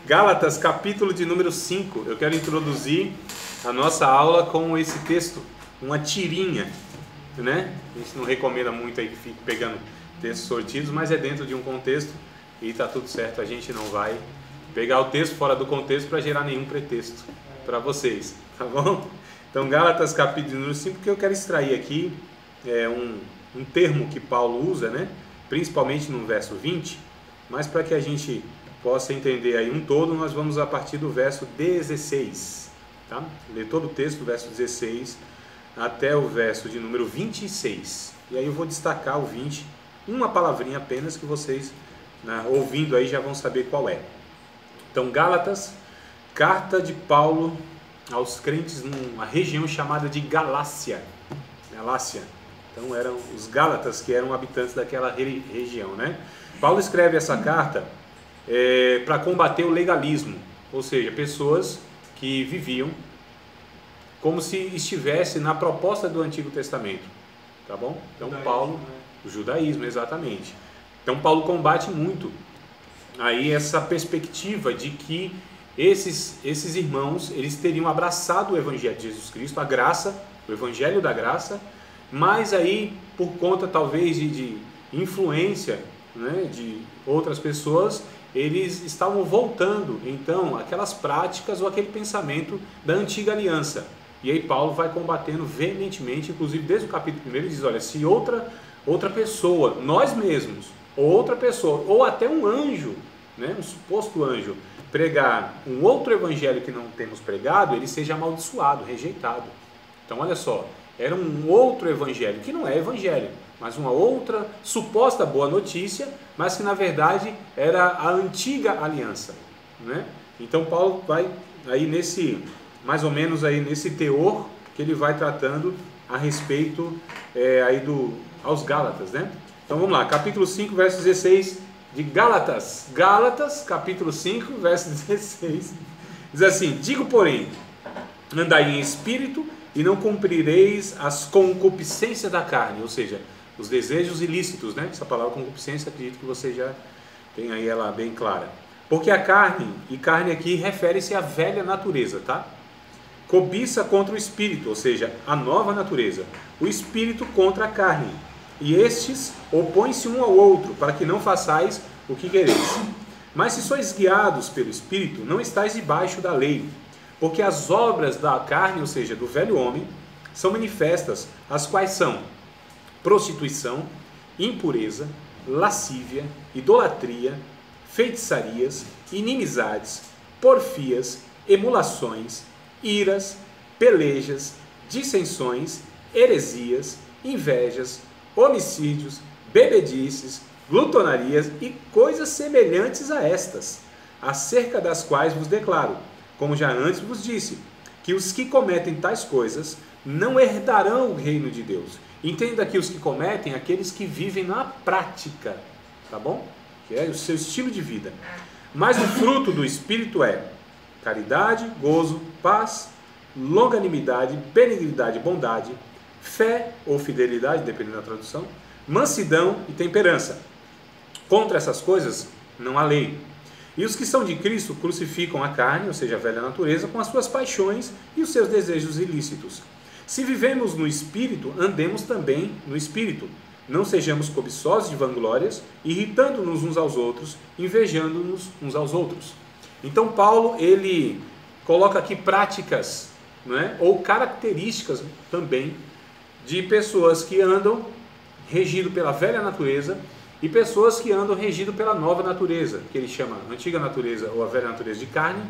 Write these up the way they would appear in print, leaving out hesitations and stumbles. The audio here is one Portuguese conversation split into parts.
Gálatas, capítulo de número 5. Eu quero introduzir a nossa aula com esse texto, uma tirinha, né? A gente não recomenda muito aí que fique pegando textos sortidos, mas é dentro de um contexto e tá tudo certo. A gente não vai pegar o texto fora do contexto para gerar nenhum pretexto para vocês, tá bom? Então, Gálatas, capítulo de número 5, que eu quero extrair aqui um termo que Paulo usa, né? Principalmente no verso 20, mas para que a gente possa entender aí um todo, nós vamos a partir do verso 16, tá? Ler todo o texto, do verso 16 até o verso de número 26. E aí eu vou destacar o 20, uma palavrinha apenas que vocês, né, ouvindo aí, já vão saber qual é. Então, Gálatas, carta de Paulo aos crentes numa região chamada de Galácia. Então eram os Gálatas que eram habitantes daquela região, né? Paulo escreve essa carta para combater o legalismo, ou seja, pessoas que viviam como se estivesse na proposta do Antigo Testamento, tá bom? Então Paulo, o judaísmo, exatamente. Então Paulo combate muito aí essa perspectiva de que esses irmãos, eles teriam abraçado o Evangelho de Jesus Cristo, a graça, o Evangelho da graça, mas aí, por conta talvez de influência, né, de outras pessoas, eles estavam voltando, então, aquelas práticas ou aquele pensamento da antiga aliança. E aí Paulo vai combatendo veementemente, inclusive desde o capítulo 1, ele diz, olha, se outra pessoa, nós mesmos, ou outra pessoa, ou até um anjo, né, um suposto anjo, pregar um outro evangelho que não temos pregado, ele seja amaldiçoado, rejeitado. Então, olha só, era um outro evangelho, que não é evangelho, mas uma outra suposta boa notícia, mas que na verdade era a antiga aliança, né? Então Paulo vai aí mais ou menos aí nesse teor que ele vai tratando a respeito aos Gálatas, né? Então vamos lá, capítulo 5, verso 16 de Gálatas. Gálatas, capítulo 5, verso 16, diz assim: digo, porém, andai em espírito e não cumprireis as concupiscências da carne, ou seja, os desejos ilícitos, né? Essa palavra concupiscência, acredito que você já tem aí ela bem clara. Porque a carne, e carne aqui refere-se à velha natureza, tá? Cobiça contra o espírito, ou seja, a nova natureza. O espírito contra a carne. E estes opõem-se um ao outro, para que não façais o que quereis. Mas se sois guiados pelo espírito, não estáis debaixo da lei. Porque as obras da carne, ou seja, do velho homem, são manifestas, as quais são prostituição, impureza, lascívia, idolatria, feitiçarias, inimizades, porfias, emulações, iras, pelejas, dissensões, heresias, invejas, homicídios, bebedices, glutonarias e coisas semelhantes a estas, acerca das quais vos declaro, como já antes vos disse, que os que cometem tais coisas não herdarão o reino de Deus. Entenda aqui os que cometem, aqueles que vivem na prática, tá bom? Que é o seu estilo de vida. Mas o fruto do Espírito é caridade, gozo, paz, longanimidade, benignidade, bondade, fé ou fidelidade, dependendo da tradução, mansidão e temperança. Contra essas coisas não há lei. E os que são de Cristo crucificam a carne, ou seja, a velha natureza, com as suas paixões e os seus desejos ilícitos. Se vivemos no Espírito, andemos também no Espírito. Não sejamos cobiçosos de vanglórias, irritando-nos uns aos outros, invejando-nos uns aos outros. Então Paulo, ele coloca aqui práticas, né, ou características também de pessoas que andam regido pela velha natureza e pessoas que andam regido pela nova natureza, que ele chama a antiga natureza ou a velha natureza de carne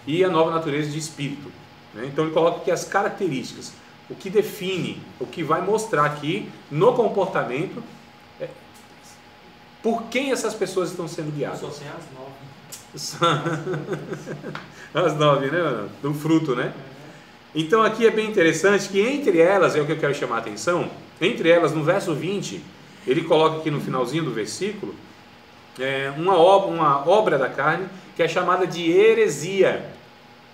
e a nova natureza de espírito, né? Então ele coloca aqui as características, o que define, o que vai mostrar aqui no comportamento por quem essas pessoas estão sendo guiadas. Só sem as 9. As 9, né? Do fruto, né? Então aqui é bem interessante que entre elas, é o que eu quero chamar a atenção, entre elas no verso 20, ele coloca aqui no finalzinho do versículo, uma obra da carne que é chamada de heresia,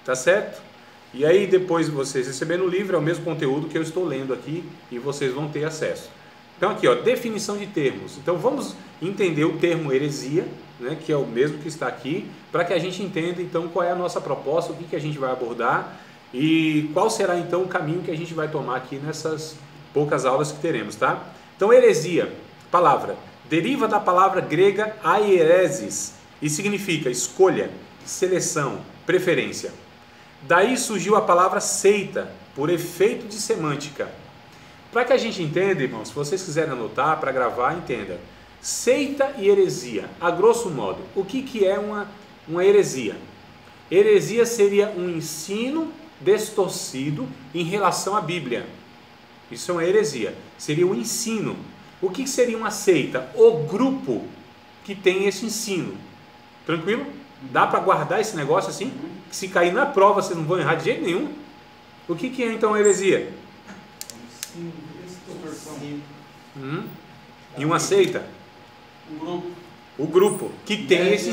tá certo? E aí depois vocês receberem o livro, é o mesmo conteúdo que eu estou lendo aqui e vocês vão ter acesso. Então aqui, ó, definição de termos. Então vamos entender o termo heresia, né, que é o mesmo que está aqui, para que a gente entenda então qual é a nossa proposta, o que a gente vai abordar e qual será então o caminho que a gente vai tomar aqui nessas poucas aulas que teremos, tá? Então heresia, palavra, deriva da palavra grega aieresis e significa escolha, seleção, preferência. Daí surgiu a palavra seita, por efeito de semântica. Para que a gente entenda, irmãos, se vocês quiserem anotar, para gravar, entenda. Seita e heresia, a grosso modo, o que é uma heresia? Heresia seria um ensino distorcido em relação à Bíblia. Isso é uma heresia, seria um ensino. O que seria uma seita? O grupo que tem esse ensino. Tranquilo? Dá para guardar esse negócio assim? Que se cair na prova vocês não vão errar de jeito nenhum. O que é então a heresia? E uma seita? O grupo que tem esse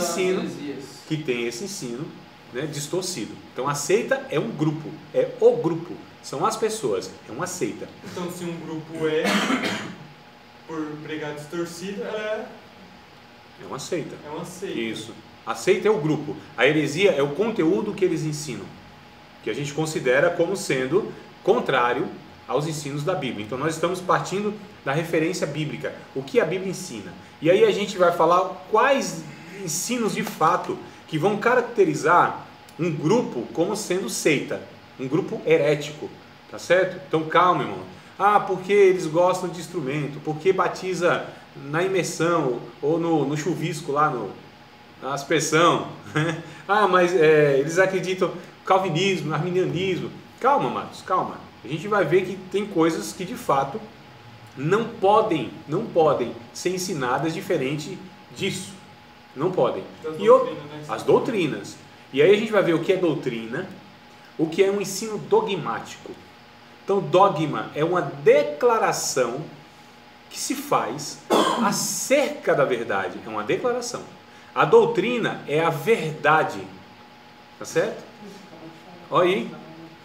ensino, né, distorcido. Então a seita é um grupo, é o grupo, são as pessoas, é uma seita. Então se um grupo é por pregar distorcido, ela é uma seita. É uma seita. Isso. A seita é o grupo. A heresia é o conteúdo que eles ensinam, que a gente considera como sendo contrário aos ensinos da Bíblia. Então nós estamos partindo da referência bíblica, o que a Bíblia ensina. E aí a gente vai falar quais ensinos de fato que vão caracterizar um grupo como sendo seita, um grupo herético, tá certo? Então calma, irmão. Ah, porque eles gostam de instrumento, porque batiza na imersão ou no chuvisco lá na aspersão. Ah, mas eles acreditam no calvinismo, no arminianismo. Calma, amados, calma. A gente vai ver que tem coisas que de fato não podem ser ensinadas diferente disso. Não podem. As doutrinas. E aí a gente vai ver o que é doutrina, o que é um ensino dogmático. Então, dogma é uma declaração que se faz acerca da verdade. É uma declaração. A doutrina é a verdade. Tá certo? Olha aí.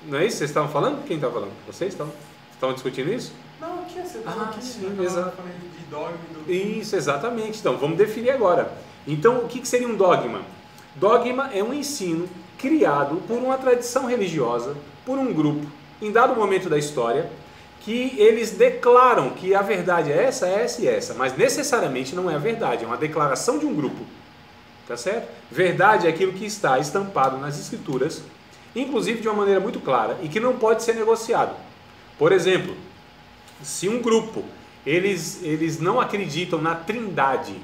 Não é isso que vocês estavam falando? Quem estava falando? Vocês estavam discutindo isso? Não, aqui você estava aqui. Sim, exato. De dogma e doutrina. Isso, exatamente. Então, vamos definir agora. Então, o que seria um dogma? Dogma é um ensino criado por uma tradição religiosa, por um grupo, em dado momento da história, que eles declaram que a verdade é essa e essa, mas necessariamente não é a verdade, é uma declaração de um grupo. Tá certo? Verdade é aquilo que está estampado nas Escrituras, inclusive de uma maneira muito clara, e que não pode ser negociado. Por exemplo, se um grupo, eles não acreditam na trindade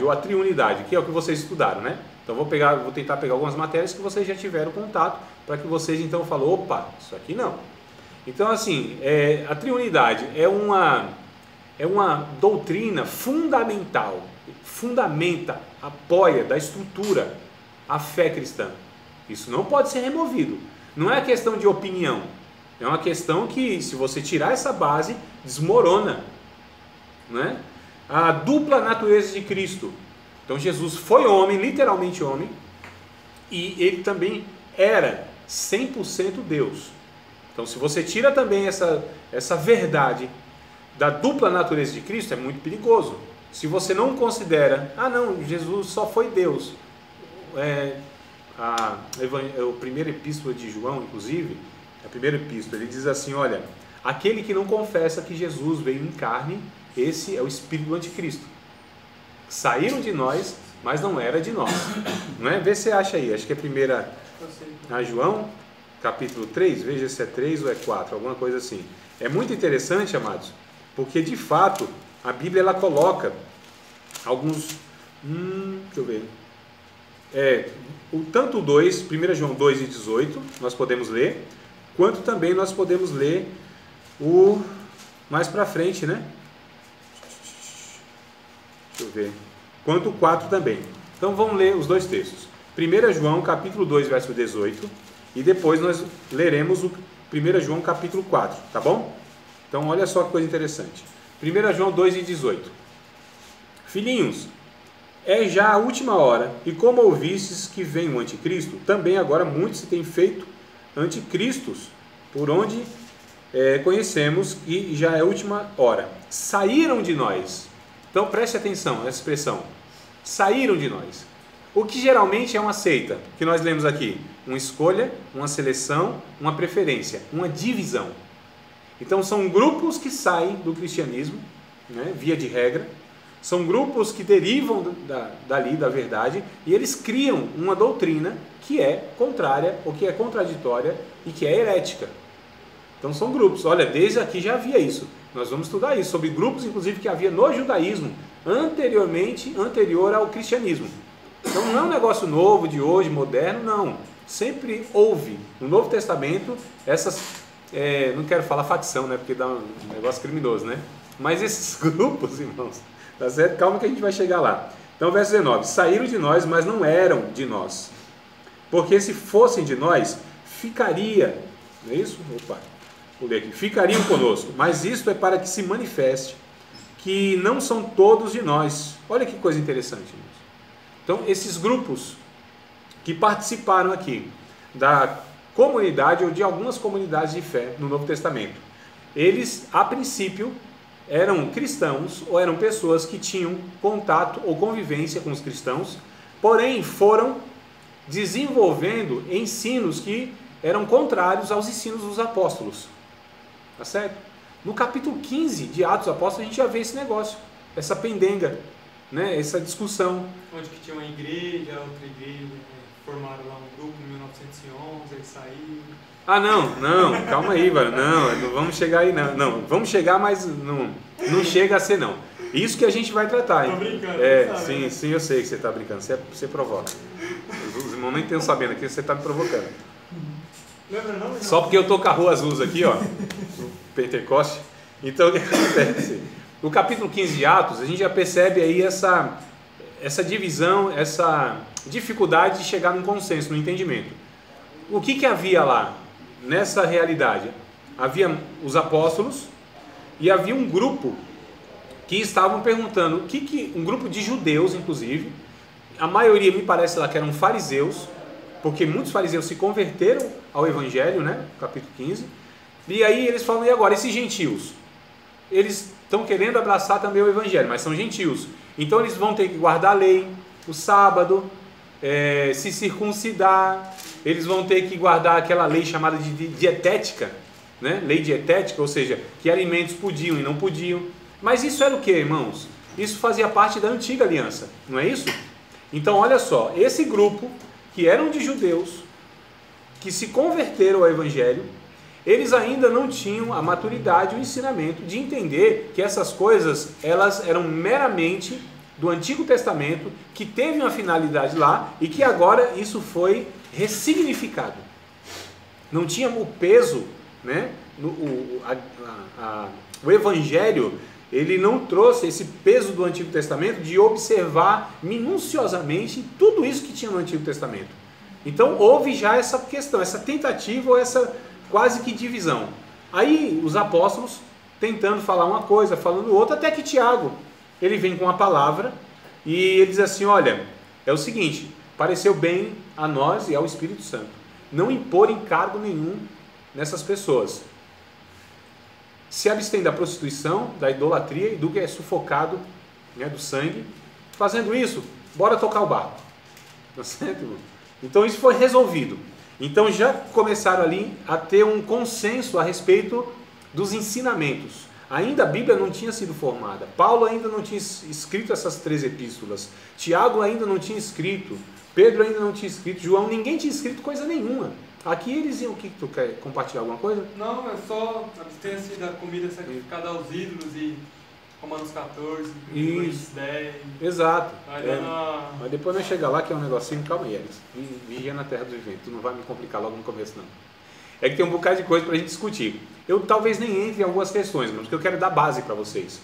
ou a triunidade, que é o que vocês estudaram, né? Então vou tentar pegar algumas matérias que vocês já tiveram contato, para que vocês então falem, opa, isso aqui não. Então assim, a triunidade é uma doutrina fundamental, fundamenta, apoia, dá estrutura à fé cristã. Isso não pode ser removido. Não é questão de opinião, é uma questão que, se você tirar essa base, desmorona, não é? A dupla natureza de Cristo. Então Jesus foi homem, literalmente homem, e ele também era 100% Deus. Então se você tira também essa verdade da dupla natureza de Cristo, é muito perigoso. Se você não considera, não, Jesus só foi Deus. A primeira epístola de João, inclusive, a primeira epístola, ele diz assim, olha, aquele que não confessa que Jesus veio em carne, esse é o espírito do anticristo. Saíram de nós, mas não era de nós. Não é? Vê se você acha aí, acho que é primeira a João, capítulo 3, veja se é 3 ou é 4, alguma coisa assim. É muito interessante, amados, porque de fato a Bíblia ela coloca alguns, deixa eu ver, tanto o 2, 1 João 2 e 18, nós podemos ler, quanto também nós podemos ler o mais para frente, né? Deixa eu ver. Quanto o 4 também. Então vamos ler os dois textos. 1 João capítulo 2, verso 18, e depois nós leremos o 1 João capítulo 4, tá bom? Então olha só que coisa interessante. 1 João 2 e 18. Filhinhos, é já a última hora, e como ouvistes que vem o anticristo, também agora muitos se têm feito anticristos, por onde conhecemos que já é a última hora. Saíram de nós. Então preste atenção essa expressão. Saíram de nós. O que geralmente é uma seita, que nós lemos aqui. Uma escolha, uma seleção, uma preferência, uma divisão. Então são grupos que saem do cristianismo, né, via de regra. São grupos que derivam dali, da verdade, e eles criam uma doutrina que é contrária, ou que é contraditória e que é herética. Então são grupos. Olha, desde aqui já havia isso. Nós vamos estudar isso, sobre grupos, inclusive, que havia no judaísmo, anterior ao cristianismo. Então não é um negócio novo, de hoje, moderno, não. Sempre houve, no Novo Testamento, essas, não quero falar facção, né, porque dá um negócio criminoso, né? Mas esses grupos, irmãos, tá certo? Calma que a gente vai chegar lá. Então, verso 19, saíram de nós, mas não eram de nós. Porque se fossem de nós, ficaria, não é isso? Opa, vou ler aqui. Ficariam conosco, mas isto é para que se manifeste que não são todos de nós. Olha que coisa interessante, irmãos. Então, esses grupos que participaram aqui da comunidade ou de algumas comunidades de fé no Novo Testamento, eles, a princípio, eram cristãos ou eram pessoas que tinham contato ou convivência com os cristãos, porém foram desenvolvendo ensinos que eram contrários aos ensinos dos apóstolos. Tá certo? No capítulo 15 de Atos dos Apóstolos a gente já vê esse negócio, essa pendenga, né? Essa discussão. Onde que tinha uma igreja, outra igreja, formaram lá um grupo em 1911, eles saíram. Ah, não, calma aí, velho. Não vamos chegar aí, não, vamos chegar, mas não chega a ser, não. Isso que a gente vai tratar. Tô brincando. Sim, eu sei que você está brincando, você provoca. Os irmãos nem estão sabendo aqui, você está me provocando. Lembra não? Só porque eu tô com a rua azul aqui, ó, no Pentecoste. Então, o que acontece? No capítulo 15 de Atos, a gente já percebe aí essa divisão, essa dificuldade de chegar num consenso, num entendimento. O que havia lá? Nessa realidade, havia os apóstolos e havia um grupo que estavam perguntando, um grupo de judeus, inclusive, a maioria me parece lá que eram fariseus, porque muitos fariseus se converteram ao evangelho, né, capítulo 15, e aí eles falam, e agora, esses gentios? Eles estão querendo abraçar também o evangelho, mas são gentios, então eles vão ter que guardar a lei, o sábado, se circuncidar, eles vão ter que guardar aquela lei chamada de dietética, né? Lei dietética, ou seja, que alimentos podiam e não podiam. Mas isso era o que, irmãos? Isso fazia parte da antiga aliança, não é isso? Então olha só, esse grupo que eram de judeus, que se converteram ao evangelho, eles ainda não tinham a maturidade e o ensinamento de entender que essas coisas, elas eram meramente do Antigo Testamento, que teve uma finalidade lá e que agora isso foi ressignificado. Não tinha o peso, né? O Evangelho, ele não trouxe esse peso do Antigo Testamento de observar minuciosamente tudo isso que tinha no Antigo Testamento. Então houve já essa questão, essa tentativa ou essa quase que divisão. Aí os apóstolos tentando falar uma coisa, falando outra, até que Tiago, ele vem com a palavra e ele diz assim, olha, é o seguinte, pareceu bem a nós e ao Espírito Santo não impor encargo nenhum nessas pessoas. Se abstém da prostituição, da idolatria e do que é sufocado, né, do sangue. Fazendo isso, bora tocar o barco. Tá certo, irmão? Então isso foi resolvido. Então já começaram ali a ter um consenso a respeito dos ensinamentos. Ainda a Bíblia não tinha sido formada. Paulo ainda não tinha escrito essas 3 epístolas. Tiago ainda não tinha escrito. Pedro ainda não tinha escrito. João, ninguém tinha escrito coisa nenhuma. Aqui eles iam, o que tu quer compartilhar alguma coisa? Não, é só abster-se da comida sacrificada aos ídolos e Romanos 14, Coríntios 10. Exato. Mas depois nós chegamos lá que é um negocinho, calma aí, Elis. Vigia na terra dos viventes, tu não vai me complicar logo no começo não. É que tem um bocado de coisa para a gente discutir. Eu talvez nem entre em algumas questões, mas porque eu quero dar base para vocês.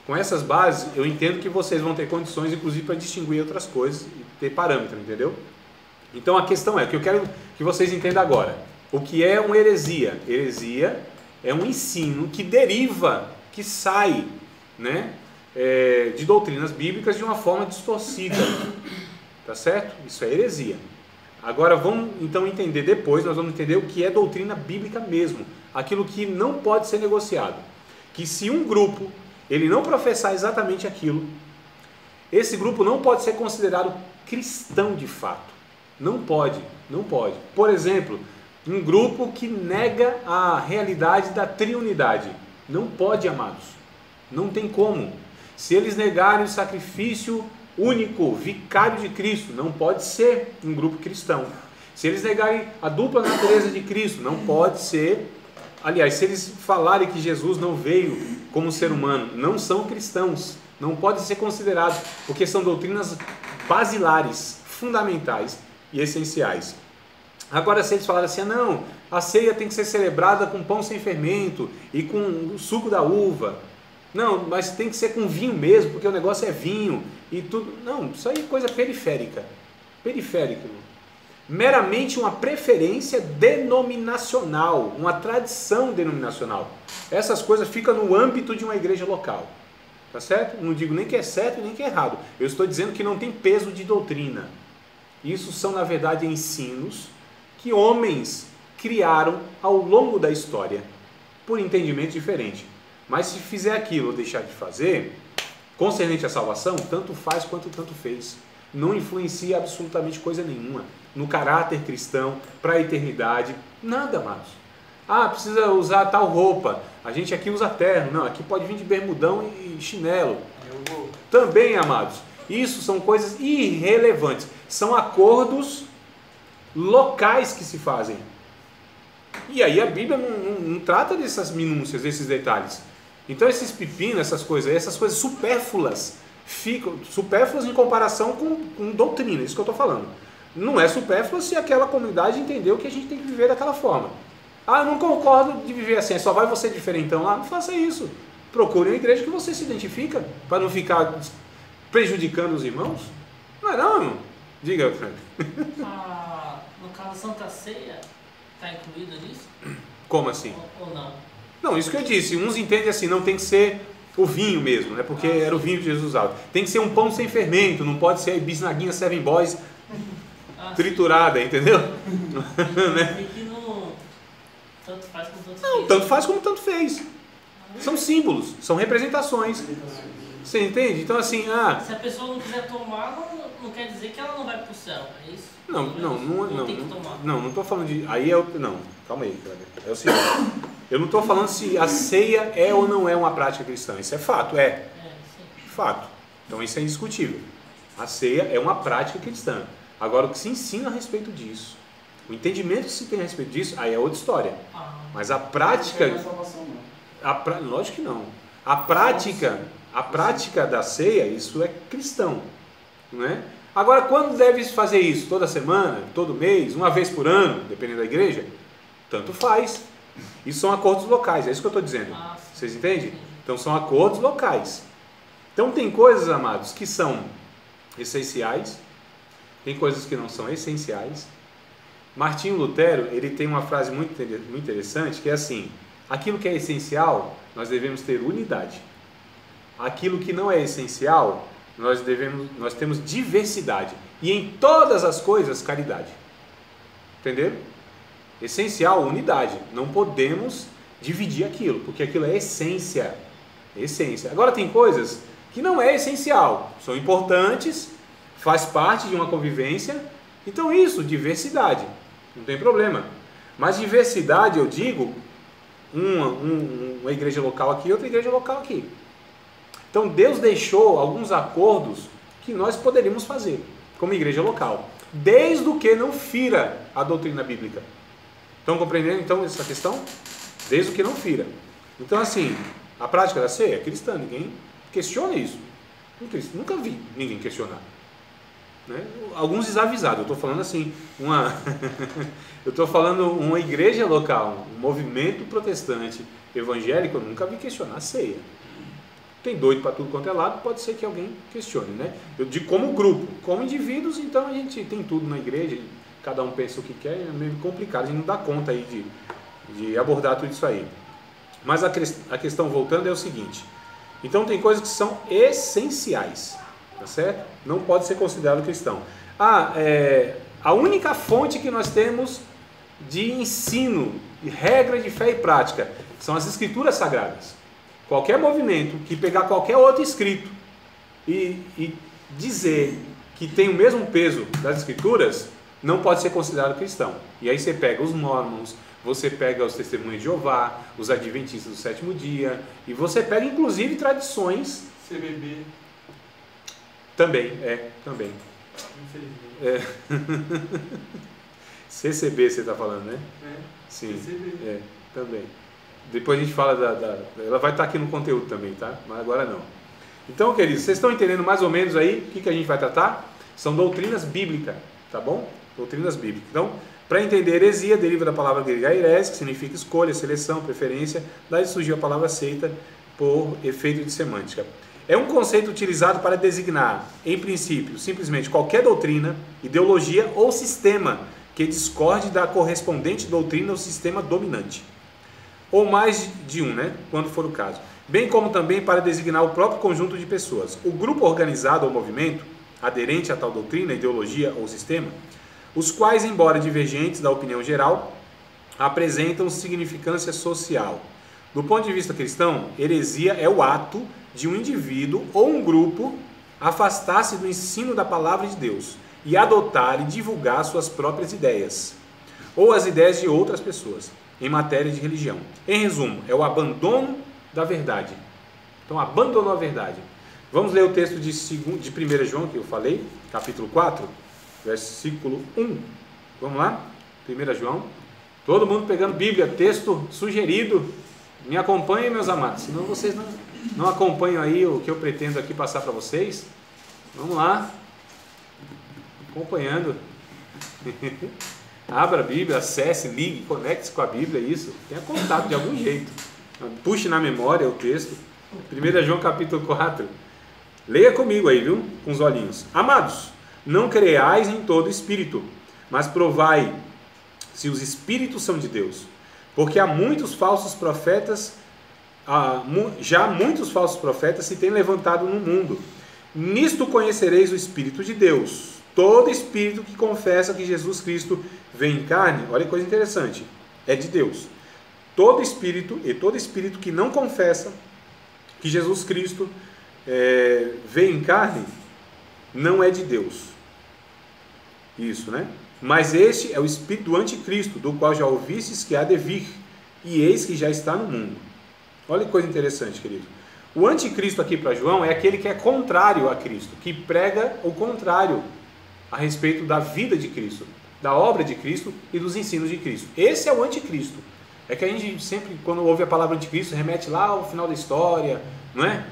Com essas bases, eu entendo que vocês vão ter condições, inclusive, para distinguir outras coisas e ter parâmetro, entendeu? Então a questão é, o que eu quero que vocês entendam agora, o que é uma heresia? Heresia é um ensino que deriva, que sai, né, de doutrinas bíblicas de uma forma distorcida, tá certo? Isso é heresia. Agora vamos então entender depois, nós vamos entender o que é doutrina bíblica mesmo. Aquilo que não pode ser negociado. Que se um grupo, ele não professar exatamente aquilo, esse grupo não pode ser considerado cristão de fato. Não pode, não pode. Por exemplo, um grupo que nega a realidade da triunidade. Não pode, amados. Não tem como. Se eles negarem o sacrifício único, vicário de Cristo, não pode ser um grupo cristão. Se eles negarem a dupla natureza de Cristo, não pode ser. Aliás, se eles falarem que Jesus não veio como ser humano, não são cristãos. Não podem ser considerados, porque são doutrinas basilares, fundamentais e essenciais. Agora, se eles falarem assim, não, a ceia tem que ser celebrada com pão sem fermento e com o suco da uva. Não, mas tem que ser com vinho mesmo, porque o negócio é vinho e tudo. Não, isso aí é coisa periférica. Periférica. Meramente uma preferência denominacional, uma tradição denominacional. Essas coisas ficam no âmbito de uma igreja local. Tá certo? Não digo nem que é certo nem que é errado. Eu estou dizendo que não tem peso de doutrina. Isso são, na verdade, ensinos que homens criaram ao longo da história, por entendimento diferente. Mas se fizer aquilo ou deixar de fazer, concernente à salvação, tanto faz quanto tanto fez. Não influencia absolutamente coisa nenhuma no caráter cristão, para a eternidade, nada, amados. Ah, precisa usar tal roupa, a gente aqui usa terno, não, aqui pode vir de bermudão e chinelo. Também, amados, isso são coisas irrelevantes, são acordos locais que se fazem. E aí a Bíblia não trata dessas minúcias, desses detalhes. Então esses pepinos, essas coisas supérfluas, ficam supérfluas em comparação com doutrina, isso que eu estou falando. Não é supérfluo se aquela comunidade entendeu que a gente tem que viver daquela forma. Ah, eu não concordo de viver assim, só vai você diferentão lá, não faça isso. Procure uma igreja que você se identifica, para não ficar prejudicando os irmãos. Não é não, irmão? Diga, Frank. No caso da Santa Ceia, está incluído nisso? Como assim? Ou não? Não, isso que eu disse, uns entendem assim, não tem que ser o vinho mesmo, né? Porque era o vinho que Jesus usava. Tem que ser um pão sem fermento, não pode ser bisnaguinha Seven Boys triturada, entendeu? E que não tanto faz como tanto fez. Não, tanto faz como tanto fez. São símbolos, são representações. Você entende? Então assim, se a pessoa não quiser tomar, não quer dizer que ela não vai para o céu, é isso? Não estou falando de... Aí não, calma aí, é o seguinte, eu não estou falando se a ceia é ou não é uma prática cristã, isso é fato, fato, então isso é indiscutível, a ceia é uma prática cristã. Agora o que se ensina a respeito disso, o entendimento que se tem a respeito disso, aí é outra história, mas a prática... Lógico que não, a prática da ceia, isso é cristão, não é? Agora, quando deve fazer isso? Toda semana? Todo mês? Uma vez por ano? Dependendo da igreja? Tanto faz. Isso são acordos locais, é isso que eu estou dizendo. Vocês entendem? Então são acordos locais. Então tem coisas, amados, que são essenciais, tem coisas que não são essenciais. Martinho Lutero, ele tem uma frase muito interessante, que é assim: aquilo que é essencial, nós devemos ter unidade. Aquilo que não é essencial, nós temos diversidade. E em todas as coisas, caridade. Entenderam? Essencial, unidade. Não podemos dividir aquilo, porque aquilo é essência. Essência. Agora tem coisas que não é essencial. São importantes, faz parte de uma convivência. Então isso, diversidade. Não tem problema. Mas diversidade, eu digo, uma igreja local aqui, outra igreja local aqui. Então Deus deixou alguns acordos que nós poderíamos fazer como igreja local, desde o que não fira a doutrina bíblica. Estão compreendendo então essa questão? Desde o que não fira. Então assim, a prática da ceia é cristã, ninguém questiona isso. Nunca vi ninguém questionar. Né? Alguns desavisados, eu estou falando assim, eu estou falando uma igreja local, um movimento protestante evangélico, eu nunca vi questionar a ceia. Tem doido para tudo quanto é lado, pode ser que alguém questione, né? Eu digo como grupo, como indivíduos, então a gente tem tudo na igreja, cada um pensa o que quer, é meio complicado, a gente não dá conta aí de abordar tudo isso aí. Mas a questão, voltando, é o seguinte: então tem coisas que são essenciais, tá certo? Não pode ser considerado cristão. a única fonte que nós temos de ensino, de regra de fé e prática, são as escrituras sagradas. Qualquer movimento que pegar qualquer outro escrito e dizer que tem o mesmo peso das escrituras, não pode ser considerado cristão. E aí você pega os mormons, você pega os testemunhos de Jeová, os adventistas do sétimo dia, e você pega inclusive tradições... CBB. Também. CCB você está falando, né? Sim, CCB. Também. Depois a gente fala ela vai estar aqui no conteúdo também, tá? Mas agora não. Então, queridos, vocês estão entendendo mais ou menos aí o que a gente vai tratar? São doutrinas bíblicas, tá bom? Doutrinas bíblicas. Então, para entender heresia, deriva da palavra grega heres, que significa escolha, seleção, preferência. Daí surgiu a palavra seita por efeito de semântica. É um conceito utilizado para designar, em princípio, simplesmente qualquer doutrina, ideologia ou sistema que discorde da correspondente doutrina ou sistema dominante. Ou mais de um, né? Quando for o caso. Bem como também para designar o próprio conjunto de pessoas. O grupo organizado ou movimento, aderente a tal doutrina, ideologia ou sistema, os quais, embora divergentes da opinião geral, apresentam significância social. Do ponto de vista cristão, heresia é o ato de um indivíduo ou um grupo afastar-se do ensino da palavra de Deus e adotar e divulgar suas próprias ideias, ou as ideias de outras pessoas, em matéria de religião. Em resumo, é o abandono da verdade. Então, abandonou a verdade. Vamos ler o texto de 1 João, que eu falei, capítulo 4, versículo 1. Vamos lá? 1 João. Todo mundo pegando Bíblia, texto sugerido. Me acompanhem, meus amados, senão vocês não acompanham aí o que eu pretendo aqui passar para vocês. Vamos lá. Acompanhando. Abra a Bíblia, acesse, ligue, conecte-se com a Bíblia, isso. Tenha contato de algum jeito. Puxe na memória o texto. 1 João capítulo 4. Leia comigo aí, viu? Com os olhinhos. Amados, não creais em todo espírito, mas provai se os espíritos são de Deus. Porque há muitos falsos profetas, já muitos falsos profetas se têm levantado no mundo. Nisto conhecereis o Espírito de Deus. Todo espírito que confessa que Jesus Cristo vem em carne, olha que coisa interessante, é de Deus. Todo espírito que não confessa que Jesus Cristo veio em carne, não é de Deus. Isso, né? Mas este é o espírito do anticristo, do qual já ouvistes que há de vir, e eis que já está no mundo. Olha que coisa interessante, querido. O anticristo aqui para João é aquele que é contrário a Cristo, que prega o contrário a respeito da vida de Cristo, da obra de Cristo e dos ensinos de Cristo. Esse é o anticristo. É que a gente sempre, quando ouve a palavra anticristo, remete lá ao final da história, não é?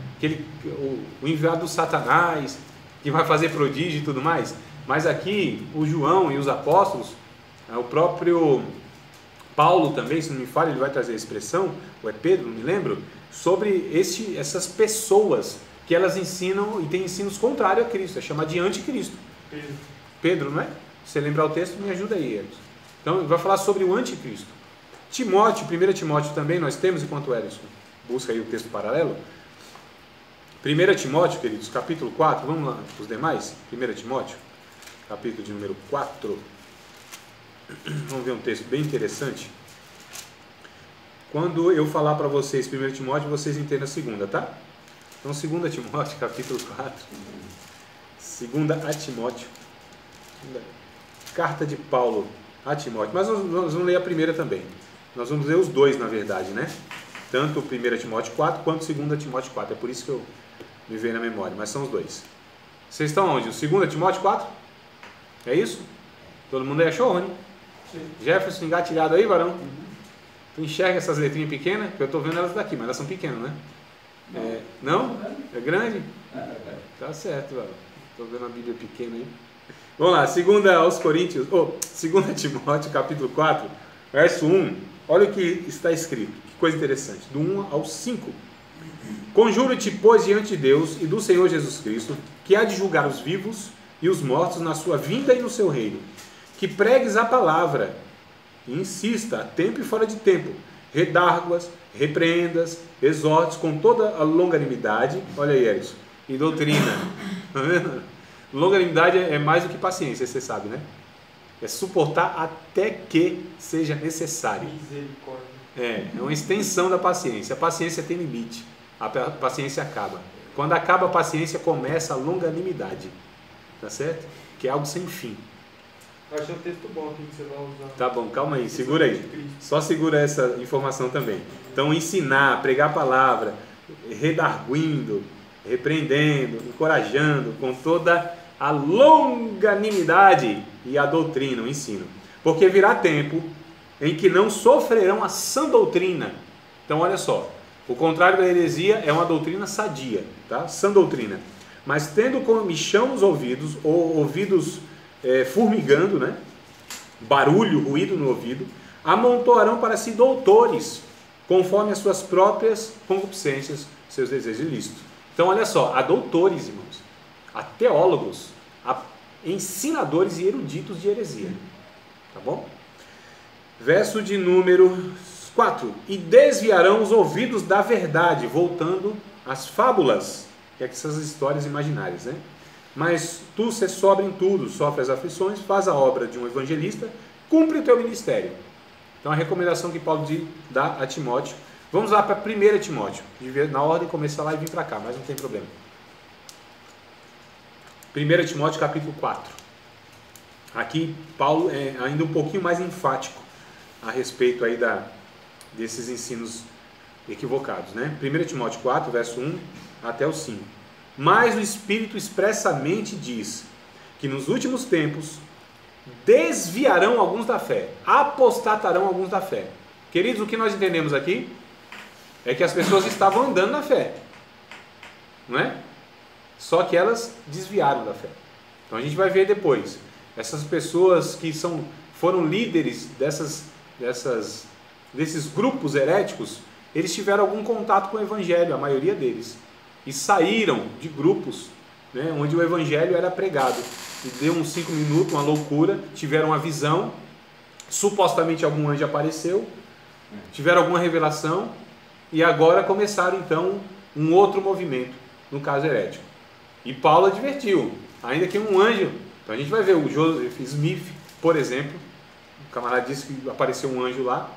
O enviado do Satanás, que vai fazer prodígio e tudo mais. Mas aqui, o João e os apóstolos, o próprio Paulo também, se não me falha, ele vai trazer a expressão, ou é Pedro, não me lembro, sobre essas pessoas que elas ensinam e têm ensinos contrários a Cristo, é chamado de anticristo. Pedro, não é? Se você lembrar o texto, me ajuda aí, Eros. Então, ele vai falar sobre o anticristo. Timóteo, 1 Timóteo também nós temos, enquanto Eros busca aí o texto paralelo. 1 Timóteo, queridos, capítulo 4, vamos lá, os demais? 1 Timóteo, capítulo de número 4. Vamos ver um texto bem interessante. Quando eu falar para vocês 1 Timóteo, vocês entendem a segunda, tá? Então, 2 Timóteo, capítulo 4. 2 a Timóteo. Carta de Paulo a Timóteo. Mas nós vamos ler a primeira também. Nós vamos ler os dois, na verdade, né? Tanto 1 Timóteo 4 quanto 2 Timóteo 4. É por isso que eu me veio na memória, mas são os dois. Vocês estão onde? O 2 Timóteo 4? É isso? Todo mundo aí achou, Rony? Jefferson engatilhado aí, varão? Tu enxerga essas letrinhas pequenas? Porque eu estou vendo elas daqui, mas elas são pequenas, né? Não? É grande? Tá certo, varão. Estou vendo a Bíblia pequena aí. Vamos lá, 2 aos Coríntios, 2 Timóteo, capítulo 4, verso 1. Olha o que está escrito, que coisa interessante, do 1 ao 5. Conjuro-te, pois, diante de Deus e do Senhor Jesus Cristo, que há de julgar os vivos e os mortos na sua vinda e no seu reino, que pregues a palavra, e insista, a tempo e fora de tempo, redarguas, repreendas, exortes com toda a longanimidade, olha aí, Eris, e doutrina. Longanimidade é mais do que paciência, você sabe, né? É suportar até que seja necessário. Misericórdia. É uma extensão da paciência. A paciência tem limite. A paciência acaba. Quando acaba a paciência, começa a longanimidade. Tá certo? Que é algo sem fim. Eu achei um texto bom aqui que você vai usar. Tá bom, calma aí, segura aí. Só segura essa informação também. Então, ensinar, pregar a palavra, redarguindo, repreendendo, encorajando, com toda a longanimidade e a doutrina, o ensino. Porque virá tempo em que não sofrerão a sã doutrina. Então, olha só, o contrário da heresia é uma doutrina sadia, tá? Sã doutrina. Mas tendo comichão nos ouvidos, ou ouvidos formigando, né? Barulho, ruído no ouvido, amontoarão para si doutores, conforme as suas próprias concupiscências, seus desejos ilícitos. Então, olha só, há doutores, irmãos, há teólogos, há ensinadores e eruditos de heresia. Tá bom? Verso de número 4. E desviarão os ouvidos da verdade, voltando às fábulas, que é essas histórias imaginárias, né? Mas tu se sobra em tudo, sofre as aflições, faz a obra de um evangelista, cumpre o teu ministério. Então a recomendação que Paulo dá a Timóteo. Vamos lá para 1 Timóteo. Na ordem começar lá e vir para cá, mas não tem problema. 1 Timóteo capítulo 4. Aqui Paulo é ainda um pouquinho mais enfático a respeito aí desses ensinos equivocados, né? 1 Timóteo 4, verso 1 até o 5. Mas o Espírito expressamente diz que nos últimos tempos desviarão alguns da fé, apostatarão alguns da fé. Queridos, o que nós entendemos aqui é que as pessoas estavam andando na fé, não é? Só que elas desviaram da fé. Então a gente vai ver depois. Essas pessoas que foram líderes desses grupos heréticos, eles tiveram algum contato com o Evangelho, a maioria deles. E saíram de grupos, né, onde o Evangelho era pregado. E deu uns 5 minutos, uma loucura, tiveram uma visão, supostamente algum anjo apareceu, tiveram alguma revelação, e agora começaram então um outro movimento, no caso herético. E Paulo advertiu, ainda que um anjo, então a gente vai ver o Joseph Smith, por exemplo, o camarada disse que apareceu um anjo lá,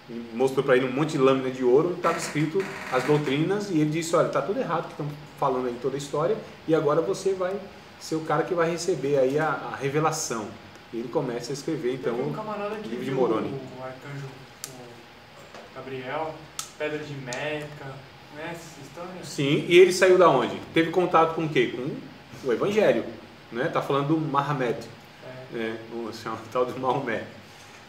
e mostrou para ele um monte de lâmina de ouro, estava escrito as doutrinas, e ele disse, olha, está tudo errado que estão falando aí toda a história, e agora você vai ser o cara que vai receber aí a revelação. E ele começa a escrever então um camarada que o livro de Moroni. O arcanjo, o Gabriel, Pedra de Meca, conhece essa história? Sim, e ele saiu da onde? Teve contato com o quê? Com o Evangelho, né? Tá falando do Mahomet, o tal do Maomé.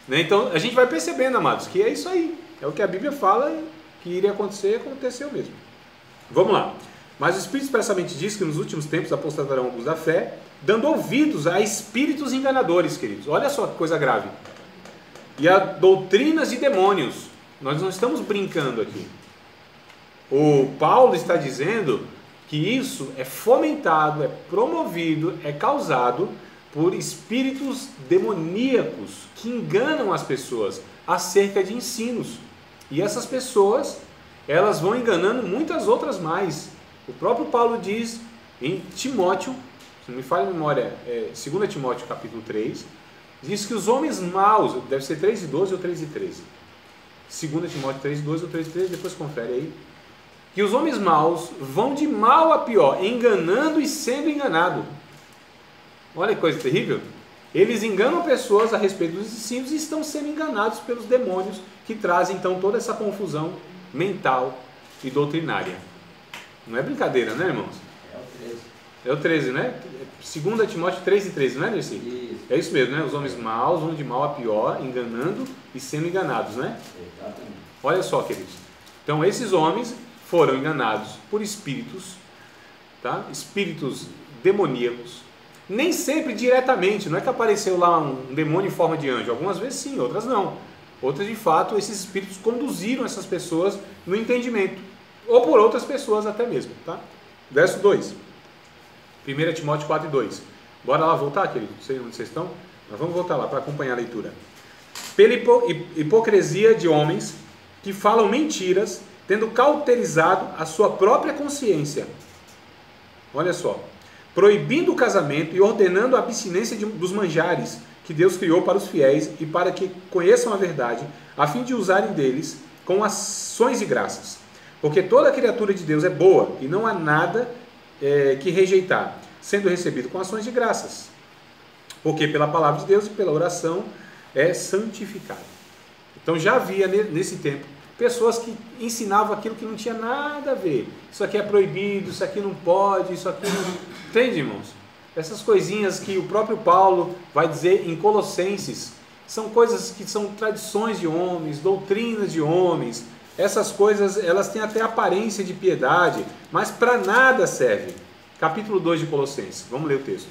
Né? Então a gente vai percebendo, amados, que é isso aí, é o que a Bíblia fala que iria acontecer, aconteceu mesmo. Vamos lá. Mas o Espírito expressamente diz que nos últimos tempos apostatarão alguns da fé, dando ouvidos a espíritos enganadores, queridos. Olha só que coisa grave. E a doutrinas de demônios. Nós não estamos brincando aqui. O Paulo está dizendo que isso é fomentado, é promovido, é causado por espíritos demoníacos que enganam as pessoas acerca de ensinos. E essas pessoas, elas vão enganando muitas outras mais. O próprio Paulo diz em Timóteo, se não me falha a memória, 2 Timóteo capítulo 3, diz que os homens maus, deve ser 3:12 ou 3:13, 2 Timóteo 3:12 ou 3:13, depois confere aí, que os homens maus vão de mal a pior, enganando e sendo enganado. Olha que coisa terrível. Eles enganam pessoas a respeito dos ensinos e estão sendo enganados pelos demônios que trazem então toda essa confusão mental e doutrinária. Não é brincadeira, né, irmãos? É o 13, né? 2 Timóteo 3:13, não é, Nercy? Isso. É isso mesmo, né? Os homens maus vão de mal a pior, enganando e sendo enganados, né? Exatamente. Olha só, queridos. Então, esses homens foram enganados por espíritos, tá? Espíritos demoníacos. Nem sempre diretamente, não é que apareceu lá um demônio em forma de anjo. Algumas vezes sim, outras não. Outras, de fato, esses espíritos conduziram essas pessoas no entendimento. Ou por outras pessoas até mesmo, tá? Verso 2. 1 Timóteo 4:2. Bora lá voltar, querido? Não sei onde vocês estão. Nós vamos voltar lá para acompanhar a leitura. Pela hipocrisia de homens que falam mentiras, tendo cauterizado a sua própria consciência. Olha só. Proibindo o casamento e ordenando a abstinência dos manjares, que Deus criou para os fiéis e para que conheçam a verdade, a fim de usarem deles com ações de graças. Porque toda criatura de Deus é boa e não há nada que rejeitar, sendo recebido com ações de graças. Porque pela palavra de Deus e pela oração é santificado. Então já havia nesse tempo pessoas que ensinavam aquilo que não tinha nada a ver. Isso aqui é proibido, isso aqui não pode, isso aqui não... Entende, irmãos? Essas coisinhas que o próprio Paulo vai dizer em Colossenses, são coisas que são tradições de homens, doutrinas de homens. Essas coisas, elas têm até aparência de piedade, mas para nada serve. Capítulo 2 de Colossenses, vamos ler o texto.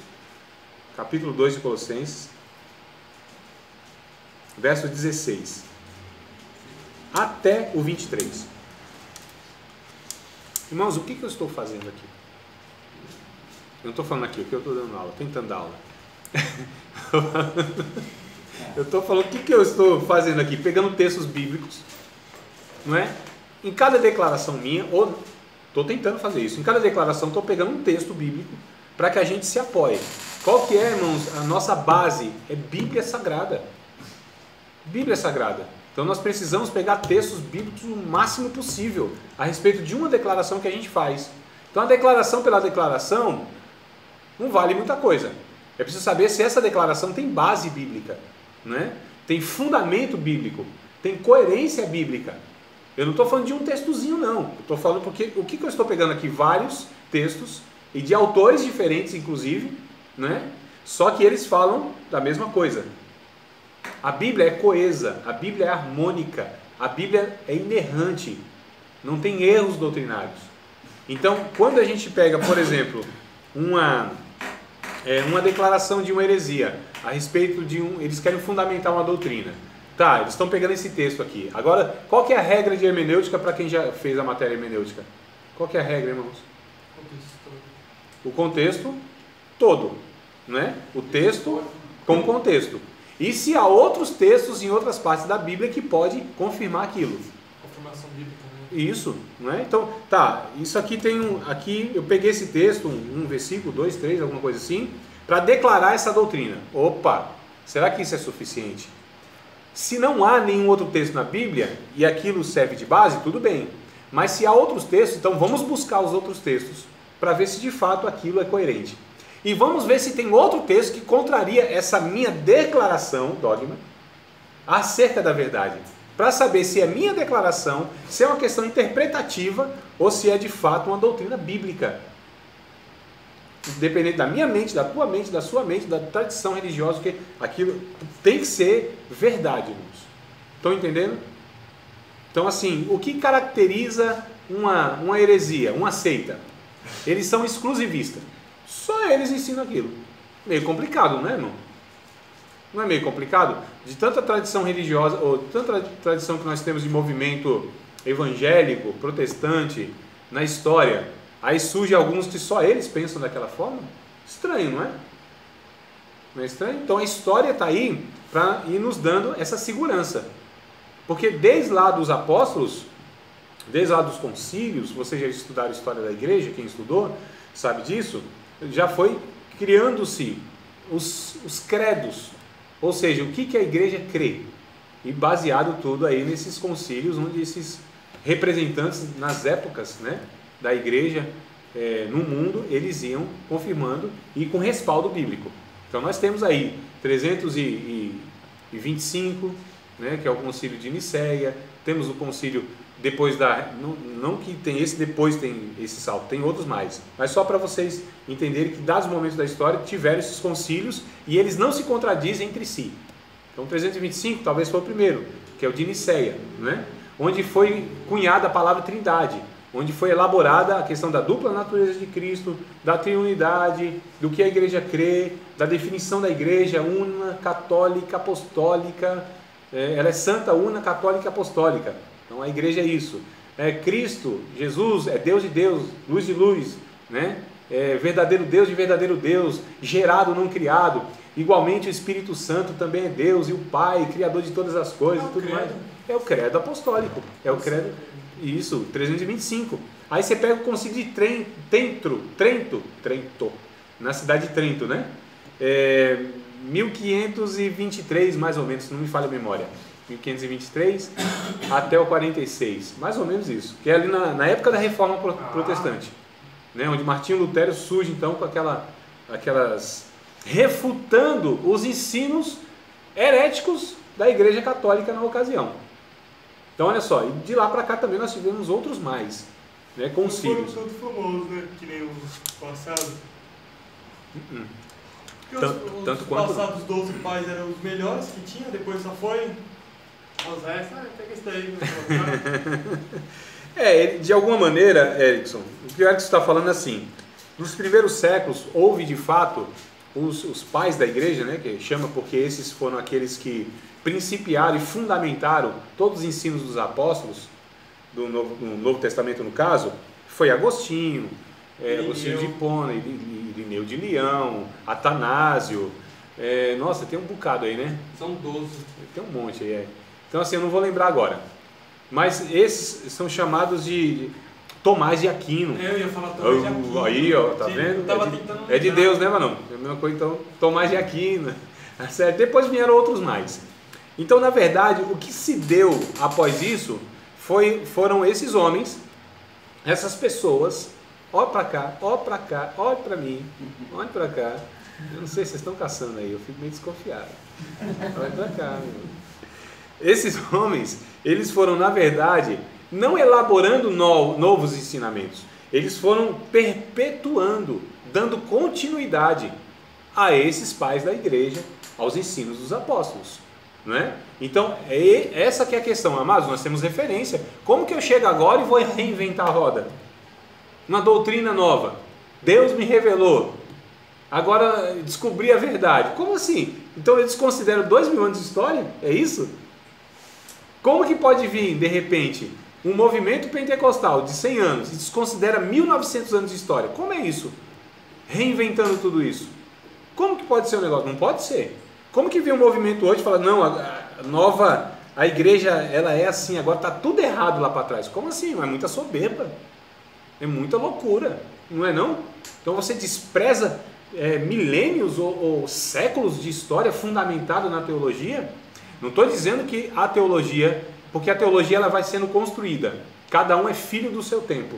Capítulo 2 de Colossenses, verso 16 até o 23. Irmãos, o que eu estou fazendo aqui? Eu não estou falando aqui, porque eu estou dando aula, tentando dar aula. Eu estou falando o que eu estou fazendo aqui, pegando textos bíblicos, não é? Em cada declaração minha, ou estou tentando fazer isso, em cada declaração estou pegando um texto bíblico para que a gente se apoie. Qual que é, irmãos, a nossa base? É Bíblia Sagrada. Bíblia Sagrada. Então nós precisamos pegar textos bíblicos o máximo possível a respeito de uma declaração que a gente faz. Então a declaração pela declaração não vale muita coisa. É preciso saber se essa declaração tem base bíblica, né? Tem fundamento bíblico, tem coerência bíblica. Eu não estou falando de um textozinho, não. Eu estou falando porque o que eu estou pegando aqui? Vários textos, e de autores diferentes, inclusive, né? Só que eles falam da mesma coisa. A Bíblia é coesa, a Bíblia é harmônica, a Bíblia é inerrante, não tem erros doutrinários. Então, quando a gente pega, por exemplo, uma declaração de uma heresia a respeito de eles querem fundamentar uma doutrina. Tá, eles estão pegando esse texto aqui. Agora, qual que é a regra de hermenêutica para quem já fez a matéria hermenêutica? Qual que é a regra, irmãos? O contexto todo, né? O texto com contexto. E se há outros textos em outras partes da Bíblia que pode confirmar aquilo. Confirmação bíblica, né? Isso, não é? Então, tá, isso aqui tem aqui eu peguei esse texto, um versículo, 2, 3, alguma coisa assim, para declarar essa doutrina. Opa, será que isso é suficiente? Se não há nenhum outro texto na Bíblia e aquilo serve de base, tudo bem. Mas se há outros textos, então vamos buscar os outros textos para ver se de fato aquilo é coerente. E vamos ver se tem outro texto que contraria essa minha declaração, dogma, acerca da verdade. Para saber se é minha declaração, se é uma questão interpretativa ou se é de fato uma doutrina bíblica. Dependendo da minha mente, da tua mente, da sua mente, da tradição religiosa, porque aquilo tem que ser verdade, irmãos. Estão entendendo? Então, assim, o que caracteriza uma heresia, uma seita? Eles são exclusivistas. Só eles ensinam aquilo. Meio complicado, não é, irmão? Não é meio complicado? De tanta tradição religiosa, ou tanta tradição que nós temos de movimento evangélico, protestante, na história, aí surge alguns que só eles pensam daquela forma? Estranho, não é? Não é estranho? Então a história está aí para ir nos dando essa segurança. Porque desde lá dos apóstolos, desde lá dos concílios, vocês já estudaram a história da igreja, quem estudou sabe disso, já foi criando-se os credos, ou seja, o que a igreja crê, e baseado tudo aí nesses concílios, onde esses representantes nas épocas, né, da igreja no mundo, eles iam confirmando e com respaldo bíblico. Então nós temos aí 325, né, que é o concílio de Nicéia, temos o concílio depois não que tem esse, depois tem esse salto, tem outros mais, mas só para vocês entenderem que dados momentos da história tiveram esses concílios e eles não se contradizem entre si. Então 325 talvez foi o primeiro, que é o de Nicéia, né? Onde foi cunhada a palavra trindade, onde foi elaborada a questão da dupla natureza de Cristo, da triunidade, do que a igreja crê, da definição da igreja una, católica, apostólica, ela é santa, una, católica e apostólica. Então a igreja é isso. Cristo, Jesus, é Deus de Deus, luz de luz, né? Verdadeiro Deus de verdadeiro Deus, gerado, não criado. Igualmente o Espírito Santo também é Deus e o Pai, Criador de todas as coisas e tudo mais. É o credo apostólico, é o credo, isso, 325. Aí você pega o concílio de Trento, na cidade de Trento, né? 1523, mais ou menos, se não me falha a memória. 1523 até o 46, mais ou menos isso, que é ali na época da Reforma Protestante, né, onde Martinho Lutero surge então com aquelas refutando os ensinos heréticos da Igreja Católica na ocasião. Então olha só, e de lá para cá também nós tivemos outros mais, né, com os filhos. Não foram todos famosos, né, que nem os passados. Tanto os quanto passados 12 pais eram os melhores que tinha, depois só foi José, pega isso daí. De alguma maneira, Erickson, o que o Erickson está falando é assim, nos primeiros séculos houve de fato os pais da igreja, né, que chama porque esses foram aqueles que principiaram e fundamentaram todos os ensinos dos apóstolos, do Novo Testamento no caso, foi Agostinho, Agostinho de Hipona, Irineu de Leão, Atanásio, nossa, tem um bocado aí, né? São 12. Tem um monte aí, Então assim, eu não vou lembrar agora. Mas esses são chamados de Tomás de Aquino. Eu ia falar Tomás de Aquino. Aí, ó, tá vendo? É de Deus, né, Manão? É a mesma coisa, então, Tomás de Aquino. Certo? Depois vieram outros mais. Então, na verdade, o que se deu após isso foram esses homens, essas pessoas, olha para cá, olha para mim, olha para cá. Eu não sei se vocês estão caçando aí, eu fico meio desconfiado. Olha para cá, meu. Esses homens, eles foram, na verdade, não elaborando novos ensinamentos, eles foram perpetuando, dando continuidade a esses pais da igreja, aos ensinos dos apóstolos, não é? Então, essa que é a questão, amados, nós temos referência. Como que eu chego agora e vou reinventar a roda? Uma doutrina nova, Deus me revelou, agora descobri a verdade. Como assim? Então eles consideram 2000 anos de história? É isso? Como que pode vir, de repente, um movimento pentecostal de 100 anos e desconsidera 1900 anos de história? Como é isso? Reinventando tudo isso. Como que pode ser um negócio? Não pode ser. Como que vem um movimento hoje e fala, não, a igreja, ela é assim, agora está tudo errado lá para trás. Como assim? É muita soberba. É muita loucura. Não é não? Então você despreza milênios ou séculos de história fundamentado na teologia? Não estou dizendo que a teologia, porque a teologia ela vai sendo construída. Cada um é filho do seu tempo.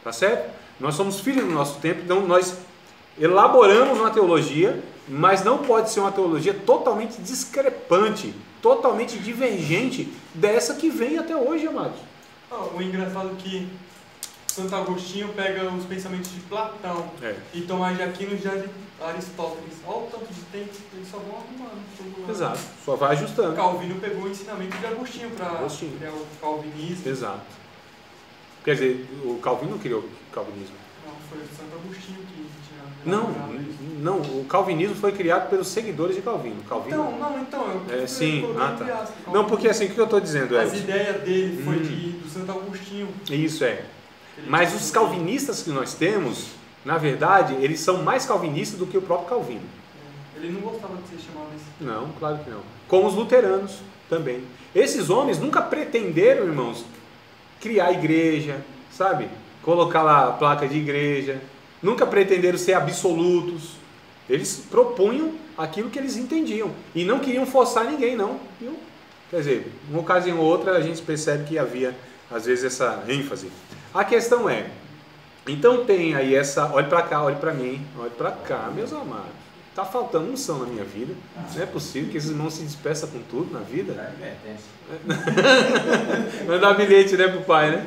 Tá certo? Nós somos filhos do nosso tempo, então nós elaboramos uma teologia, mas não pode ser uma teologia totalmente discrepante, totalmente divergente dessa que vem até hoje, amados. O engraçado é que Santo Agostinho pega os pensamentos de Platão e Tomás de Aquino já de Aristóteles. Olha o tanto de tempo, eles só vão arrumando. Exato, só vai ajustando. Calvino pegou o ensinamento de Agostinho para criar o calvinismo. Exato. Quer dizer, o Calvino não criou o calvinismo. Não, foi o Santo Agostinho que tinha... Não, o calvinismo foi criado pelos seguidores de Calvino. Sim, tá. Não, porque assim, o que eu estou dizendo As ideias dele foi do Santo Agostinho. Isso Mas os calvinistas que nós temos, na verdade, eles são mais calvinistas do que o próprio Calvino. Ele não gostava de ser chamado assim. Não, claro que não. Como os luteranos também. Esses homens nunca pretenderam, irmãos, criar igreja, sabe? Colocar lá a placa de igreja. Nunca pretenderam ser absolutos. Eles propunham aquilo que eles entendiam. E não queriam forçar ninguém, não. Viu? Quer dizer, uma ocasião ou outra a gente percebe que havia, às vezes, essa ênfase. A questão é, então tem aí essa, olhe para cá, olhe para mim, olhe para cá, meus amados. Está faltando unção na minha vida. Não é possível que esses irmãos se despeçam com tudo na vida. Mandar bilhete, né, pro pai, né?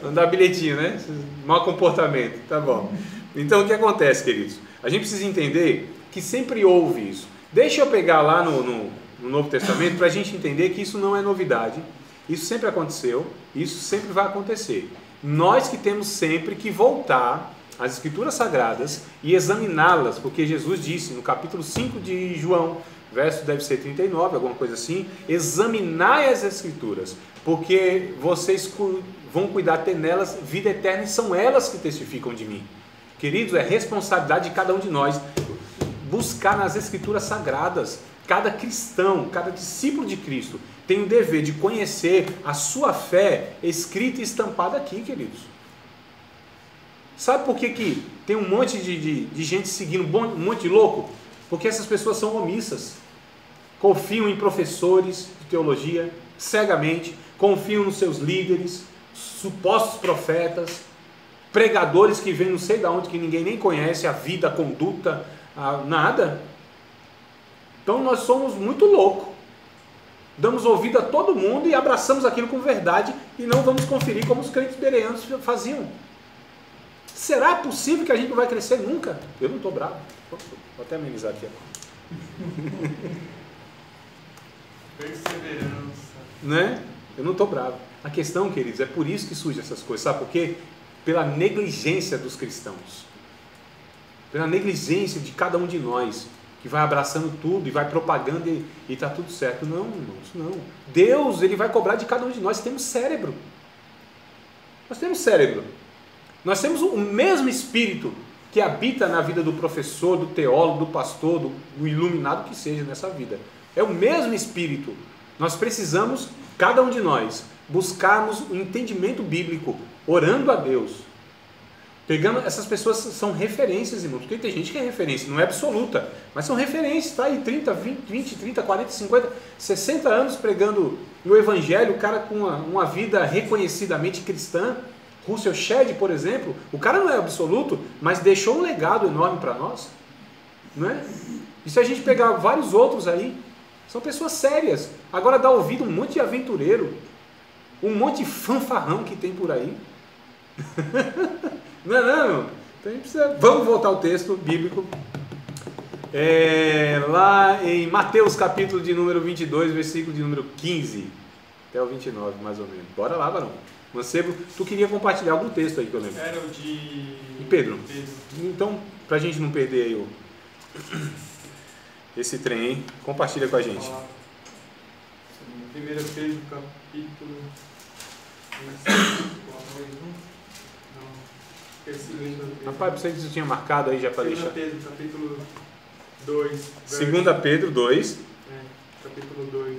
Mandar bilhetinho, né? Mau comportamento, tá bom. Então o que acontece, queridos? A gente precisa entender que sempre houve isso. Deixa eu pegar lá no Novo Testamento para a gente entender que isso não é novidade. Isso sempre aconteceu, isso sempre vai acontecer. Nós que temos sempre que voltar às Escrituras Sagradas e examiná-las, porque Jesus disse no capítulo 5 de João, verso deve ser 39, alguma coisa assim, examinai as Escrituras, porque vocês vão cuidar de ter nelas vida eterna e são elas que testificam de mim. Queridos, é responsabilidade de cada um de nós buscar nas Escrituras Sagradas. Cada cristão, cada discípulo de Cristo tem o dever de conhecer a sua fé escrita e estampada aqui, queridos. Sabe por que tem um monte de gente seguindo, um monte de louco? Porque essas pessoas são omissas. Confiam em professores de teologia cegamente, confiam nos seus líderes, supostos profetas, pregadores que vêm não sei de onde, que ninguém nem conhece, a vida, a conduta, nada. Então nós somos muito loucos. Damos ouvido a todo mundo e abraçamos aquilo com verdade e não vamos conferir como os crentes bereanos faziam. Será possível que a gente não vai crescer nunca? Eu não estou bravo. Vou até amenizar aqui. Perseverança. Né? Eu não estou bravo. A questão, queridos, é por isso que surgem essas coisas. Sabe por quê? Pela negligência dos cristãos. Pela negligência de cada um de nós, que vai abraçando tudo e vai propagando e está tudo certo. Não, irmãos, não. Deus, Ele vai cobrar de cada um de nós. Temos cérebro. Nós temos cérebro. Nós temos o mesmo Espírito que habita na vida do professor, do teólogo, do pastor, do iluminado que seja nessa vida. É o mesmo Espírito. Nós precisamos, cada um de nós, buscarmos o entendimento bíblico, orando a Deus. Pegando, essas pessoas são referências, irmãos, porque tem gente que é referência, não é absoluta, mas são referências, está aí 30, 20, 30, 40, 50, 60 anos pregando o Evangelho, o cara com uma vida reconhecidamente cristã. Russell Shedd, por exemplo, o cara não é absoluto, mas deixou um legado enorme para nós, não é? E se a gente pegar vários outros aí, são pessoas sérias. Agora dá ouvido um monte de aventureiro, um monte de fanfarrão que tem por aí. Não. Então a gente precisa... Vamos voltar ao texto bíblico. Lá em Mateus, capítulo de número 22, versículo de número 15 até o 29, mais ou menos. Bora lá, varão. Mancebo, tu queria compartilhar algum texto aí que eu lembro? Era o de Pedro. Então, pra gente não perder aí esse trem, hein? Compartilha com a gente. 1 Pedro, capítulo... Rapaz, você que tinha marcado aí já para deixar. 2 Pedro, capítulo 2. 2 Pedro 2. Capítulo 2.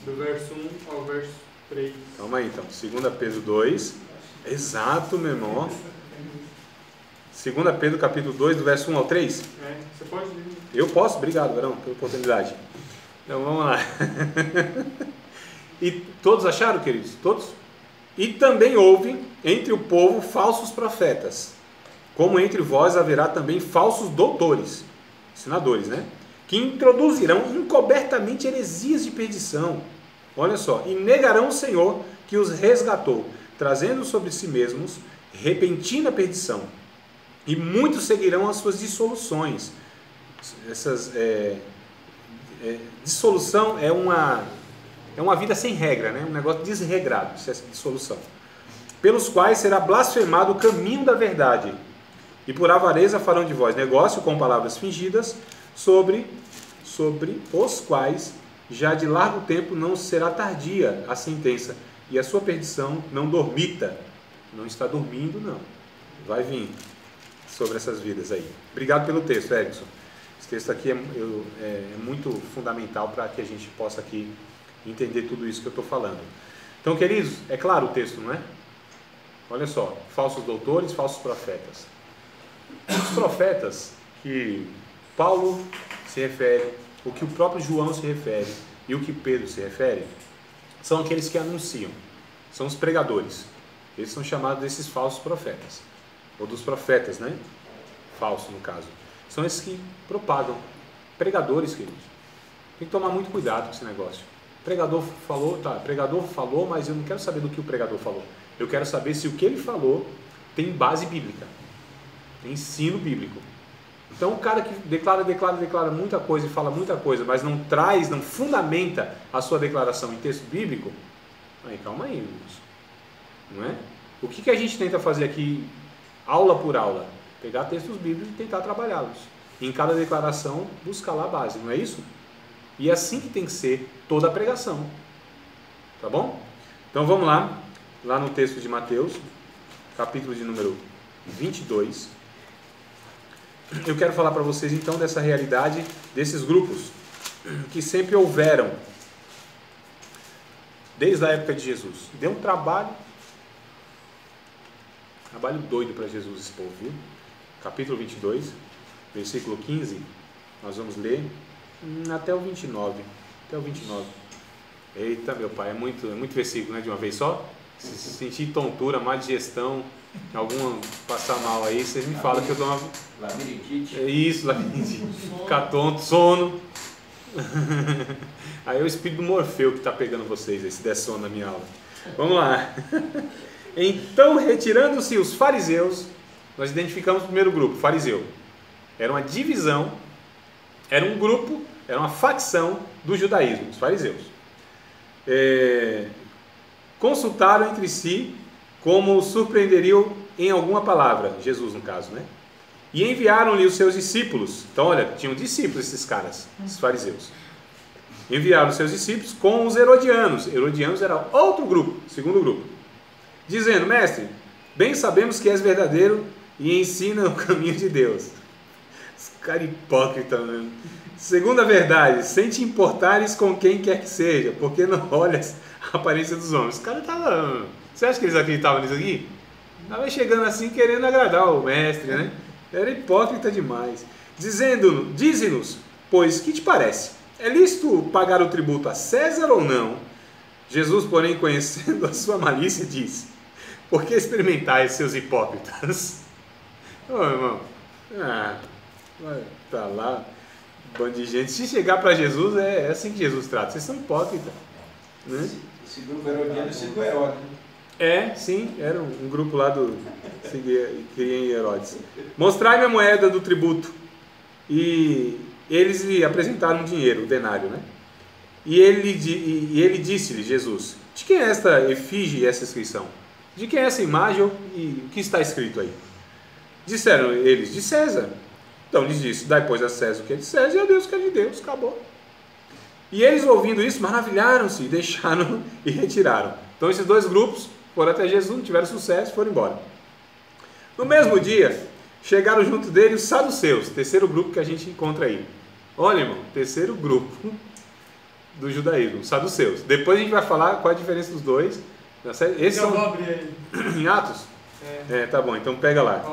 Do verso 1 ao verso 3. Calma aí então. 2 Pedro 2. Exato, meu irmão. 2 Pedro capítulo 2, do verso 1 ao 3. Você pode ler? Eu posso? Obrigado, Verão, pela oportunidade. Então vamos lá. E todos acharam, queridos? Todos? E também houve entre o povo falsos profetas, como entre vós haverá também falsos doutores, ensinadores, né? Que introduzirão encobertamente heresias de perdição. Olha só, e negarão o Senhor que os resgatou, trazendo sobre si mesmos repentina perdição. E muitos seguirão as suas dissoluções. Dissolução é uma vida sem regra, né? Um negócio desregrado, isso é dissolução. Pelos quais será blasfemado o caminho da verdade, e por avareza farão de vós negócio com palavras fingidas, sobre os quais já de largo tempo não será tardia a sentença, e a sua perdição não dormita. Não está dormindo, não. Vai vir sobre essas vidas aí. Obrigado pelo texto, Edson. Esse texto aqui é muito fundamental para que a gente possa aqui entender tudo isso que eu estou falando. Então, queridos, é claro o texto, não é? Olha só, falsos doutores, falsos profetas. Os profetas que Paulo se refere, o que o próprio João se refere e o que Pedro se refere, são aqueles que anunciam, são os pregadores. Eles são chamados desses falsos profetas, ou dos profetas, né? Falso, no caso. São esses que propagam. Pregadores, queridos. Tem que tomar muito cuidado com esse negócio. Pregador falou, mas eu não quero saber do que o pregador falou. Eu quero saber se o que ele falou tem base bíblica, tem ensino bíblico. Então o cara que declara muita coisa e fala muita coisa, mas não traz, não fundamenta a sua declaração em texto bíblico, aí calma aí, irmãos. Não é? O que a gente tenta fazer aqui, aula por aula? Pegar textos bíblicos e tentar trabalhá-los. E em cada declaração, buscar lá a base, não é isso? E é assim que tem que ser toda a pregação. Tá bom? Então vamos lá no texto de Mateus, capítulo de número 22. Eu quero falar para vocês então dessa realidade desses grupos que sempre houveram desde a época de Jesus. Deu um trabalho doido para Jesus esse povo, viu? capítulo 22, versículo 15, nós vamos ler até o 29. Até o 29. Eita, meu pai, é muito versículo, né, de uma vez só? Se sentir tontura, má digestão, alguma passar mal aí, vocês me falam que eu dou uma... Labirintite. É isso, labirintite. Ficar tonto, sono. Aí é o espírito do Morfeu que está pegando vocês aí, se der sono na minha aula. Vamos lá. Então, retirando-se os fariseus, nós identificamos o primeiro grupo, fariseu. Era uma divisão, era um grupo, era uma facção do judaísmo, os fariseus. Consultaram entre si como surpreenderiam em alguma palavra, Jesus no caso, né? E enviaram-lhe os seus discípulos. Então, olha, tinham discípulos esses caras, esses fariseus. Enviaram os seus discípulos com os herodianos. Herodianos era outro grupo, segundo grupo. Dizendo, mestre, bem sabemos que és verdadeiro e ensina o caminho de Deus. Esse cara hipócrita mesmo. Segundo a verdade, sem te importares com quem quer que seja, porque não olhas a aparência dos homens. Esse cara estava... Você acha que eles acreditavam nisso aqui? Estava chegando assim, querendo agradar o mestre, né? Era hipócrita demais. Dize-nos, pois, que te parece? É lícito pagar o tributo a César ou não? Jesus, porém, conhecendo a sua malícia, disse, por que experimentais, seus hipócritas? Ô, irmão, tá lá, bando de gente. Se chegar para Jesus, é assim que Jesus trata. Vocês são hipócritas, né? Esse grupo herodiano é segundo Herodes. Sim, era um grupo lá do que queria em Herodes. Mostrai-me a moeda do tributo. E eles lhe apresentaram um dinheiro, o denário, né? E ele disse-lhe, Jesus, de quem é esta efígie e essa inscrição? De quem é essa imagem e o que está escrito aí? Disseram eles, de César. Então lhes disse, dai pois a César o que é de César e a Deus o que é de Deus, acabou. E eles, ouvindo isso, maravilharam-se, deixaram e retiraram. Então esses dois grupos foram até Jesus, não tiveram sucesso, foram embora. No mesmo dia, chegaram junto dele os saduceus, terceiro grupo que a gente encontra aí. Olha, irmão, terceiro grupo do judaísmo, os saduceus. Depois a gente vai falar qual é a diferença dos dois. Esses eu são... vou abrir aí. Em Atos? Tá bom, então pega lá.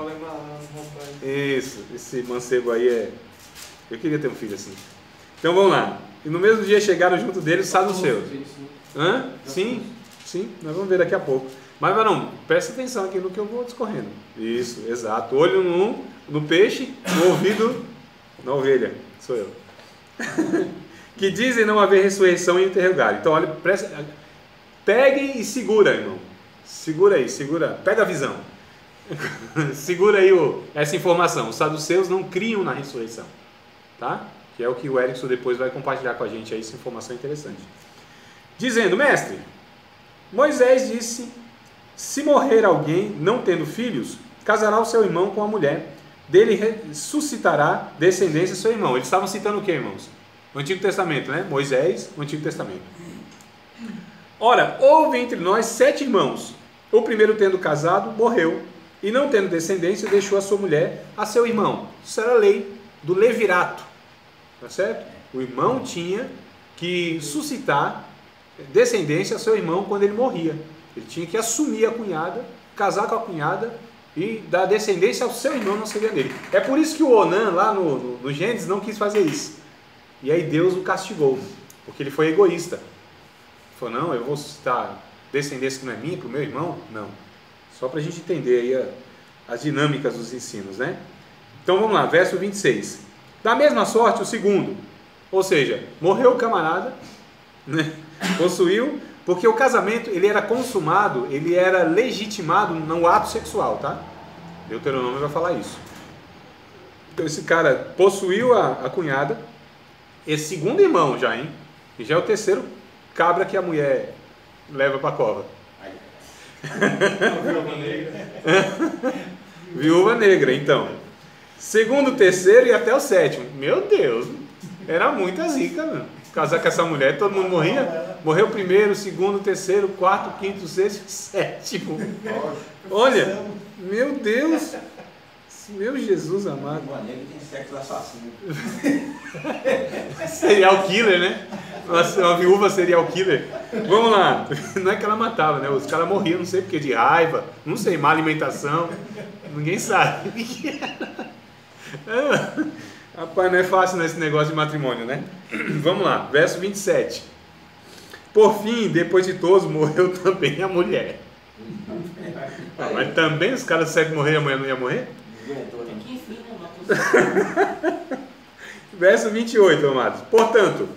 Isso, esse mancebo aí é... Eu queria ter um filho assim. Então vamos lá. E no mesmo dia chegaram junto dele os saduceus. Sim, nós vamos ver daqui a pouco. Mas não, presta atenção aqui no que eu vou discorrendo. Isso, exato. Olho no peixe, no ouvido na ovelha. Sou eu. Que dizem não haver ressurreição e interrogar. Então, olha, pegue e segura, irmão. Segura aí, pega a visão. Segura aí essa informação. Os saduceus não criam na ressurreição. Tá? Que é o que o Erickson depois vai compartilhar com a gente aí, essa informação interessante. Dizendo, mestre, Moisés disse, se morrer alguém não tendo filhos, casará o seu irmão com a mulher, dele suscitará descendência do seu irmão. Eles estavam citando o que, irmãos? O Antigo Testamento, né? Moisés, o Antigo Testamento. Ora, houve entre nós 7 irmãos. O primeiro, tendo casado, morreu, e não tendo descendência, deixou a sua mulher a seu irmão. Isso era a lei do levirato. Tá certo? O irmão tinha que suscitar descendência a seu irmão quando ele morria. Ele tinha que assumir a cunhada, casar com a cunhada e dar descendência ao seu irmão, não seria dele. É por isso que o Onã, lá no Gênesis, não quis fazer isso. E aí Deus o castigou, porque ele foi egoísta. Ele falou, não, eu vou suscitar descendência que não é minha para o meu irmão? Não. Só para a gente entender aí as dinâmicas dos ensinos, né? Então vamos lá, verso 26. Da mesma sorte o segundo, ou seja, morreu o camarada, né? Possuiu, porque o casamento ele era consumado, ele era legitimado no ato sexual, tá? Deuteronômio vai falar isso. Então esse cara possuiu a cunhada, esse segundo irmão já, hein? E já é o terceiro cabra que a mulher leva para a cova. Viúva negra. Viúva negra, então. Segundo, terceiro e até o sétimo. Meu Deus, era muita zica, meu. Casar com essa mulher, todo mundo morria. Morreu o primeiro, segundo, terceiro, quarto, quinto, sexto, sétimo. Olha, meu Deus. Meu Jesus amado. Viúva negra tem sexo assassino. Serial killer, né? Uma viúva serial killer. Vamos lá. Não é que ela matava, né? Os caras morriam, não sei porque, de raiva, não sei, má alimentação. Ninguém sabe. Rapaz, não é fácil nesse negócio de matrimônio, né? Vamos lá, verso 27. Por fim, depois de todos, morreu também a mulher. Mas também os caras disseram que morrer, a mulher não ia morrer? Que enfim, né? Verso 28, amados. Portanto,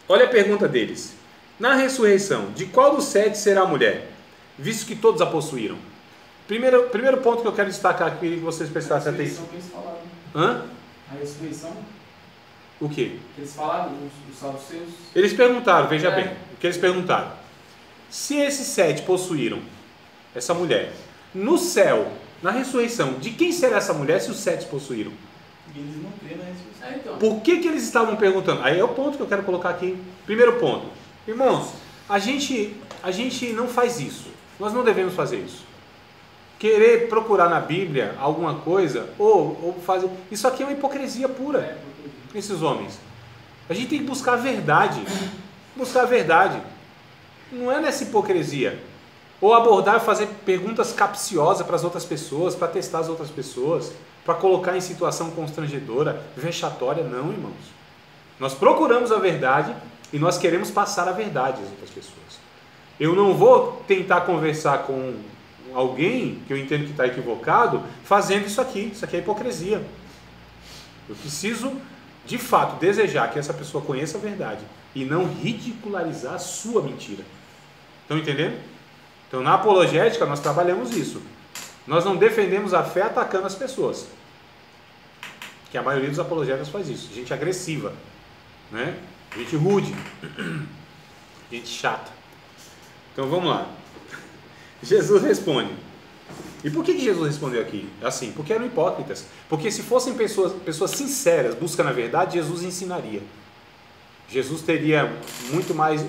olha a pergunta deles. Na ressurreição, de qual dos 7 será a mulher? Visto que todos a possuíram. Primeiro ponto que eu quero destacar aqui, que vocês prestassem atenção. Hã? A ressurreição? O quê? Eles falaram, os saduceus. Eles perguntaram, veja bem, o que eles perguntaram. Se esses 7 possuíram essa mulher, no céu, na ressurreição, de quem será essa mulher se os 7 possuíram? Eles não creem na ressurreição. Então. Por que eles estavam perguntando? Aí é o ponto que eu quero colocar aqui. Primeiro ponto. Irmãos, a gente não faz isso. Nós não devemos fazer isso. Querer procurar na Bíblia alguma coisa ou fazer... Isso aqui é uma hipocrisia pura. Esses homens. A gente tem que buscar a verdade. Buscar a verdade. Não é nessa hipocrisia. Ou abordar, fazer perguntas capciosas para as outras pessoas, para testar as outras pessoas, para colocar em situação constrangedora, vexatória. Não, irmãos. Nós procuramos a verdade e nós queremos passar a verdade às outras pessoas. Eu não vou tentar conversar com alguém que eu entendo que está equivocado fazendo isso aqui. Isso aqui é hipocrisia. Eu preciso, de fato, desejar que essa pessoa conheça a verdade e não ridicularizar a sua mentira. Estão entendendo? Então, na apologética, nós trabalhamos isso. Nós não defendemos a fé atacando as pessoas. Que a maioria dos apologéticos faz isso. Gente agressiva, né? Gente rude, gente chata. Então, vamos lá. Jesus responde. E por que Jesus respondeu aqui? Assim, porque eram hipócritas. Porque se fossem pessoas sinceras, buscando a verdade, Jesus ensinaria. Jesus teria muito mais,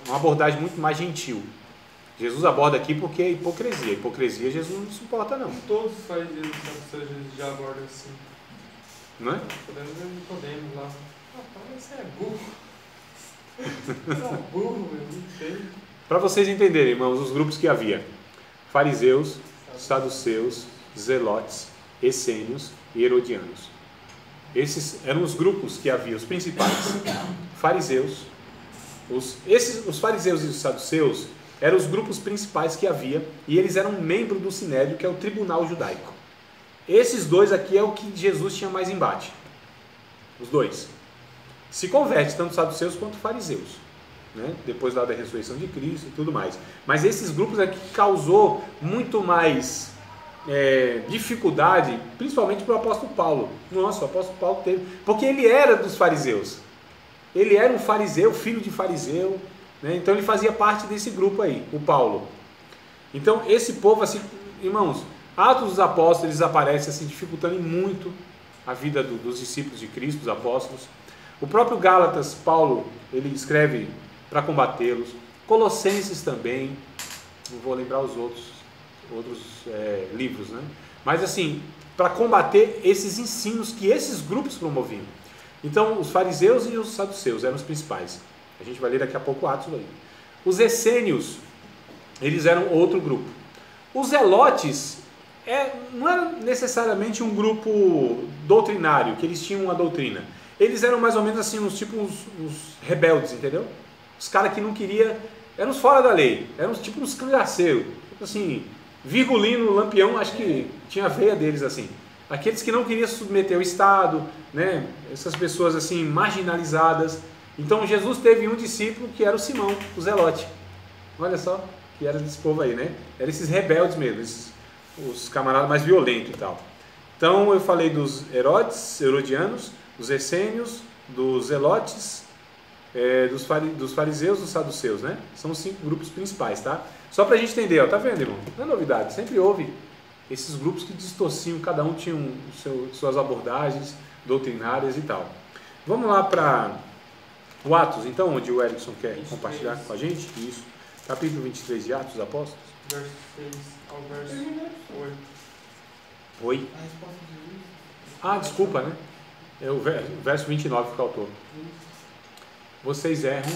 uma abordagem muito mais gentil. Jesus aborda aqui porque é hipocrisia. Hipocrisia Jesus não suporta, não. Todos os fariseus já abordam assim. Não é? Podemos lá. Rapaz, você é burro. Você é burro, meu. Não sei. Para vocês entenderem, irmãos, os grupos que havia: fariseus, saduceus, zelotes, essênios e herodianos. Esses eram os grupos que havia, os principais. Fariseus. Os fariseus e os saduceus eram os grupos principais que havia, e eles eram membros do Sinédrio, que é o tribunal judaico. Esses dois aqui é o que Jesus tinha mais embate. Os dois. Se converte tanto saduceus quanto fariseus, né? Depois da ressurreição de Cristo e tudo mais. Mas esses grupos aqui causou muito mais dificuldade, principalmente para o apóstolo Paulo. Nossa, o apóstolo Paulo teve, porque ele era dos fariseus. Ele era um fariseu, filho de fariseu, né? Então ele fazia parte desse grupo aí, o Paulo. Então esse povo, assim, irmãos, Atos dos Apóstolos, eles aparecem assim, dificultando muito a vida dos discípulos de Cristo, dos apóstolos. O próprio Gálatas, Paulo, ele escreve para combatê-los. Colossenses também, não vou lembrar os outros livros, né? Mas assim, para combater esses ensinos que esses grupos promoviam. Então, os fariseus e os saduceus eram os principais. A gente vai ler daqui a pouco Atos aí. Os essênios, eles eram outro grupo. Os zelotes não era necessariamente um grupo doutrinário, que eles tinham uma doutrina. Eles eram mais ou menos assim, uns rebeldes, entendeu? Os caras que não queriam, eram os fora da lei, eram tipo uns cangaceiros, tipo assim, Virgulino, Lampião, acho que tinha a veia deles assim. Aqueles que não queriam submeter o Estado, né? Essas pessoas assim, marginalizadas. Então Jesus teve um discípulo que era o Simão, o Zelote. Olha só, que era desse povo aí, né? Eram esses rebeldes mesmo, os camaradas mais violentos e tal. Então eu falei dos herodianos, dos essênios, dos zelotes, dos fariseus, dos saduceus, né? São os 5 grupos principais, tá? Só pra gente entender, ó, tá vendo, irmão? Não é novidade, sempre houve esses grupos que distorciam, cada um tinha suas abordagens doutrinárias e tal. Vamos lá para o Atos, então, onde o Erickson quer compartilhar com a gente. Isso. Capítulo 23 de Atos dos Apóstolos. Verso 6 ao verso 8. Oi? Ah, desculpa, né? É o verso 29 que faltou. Vocês erram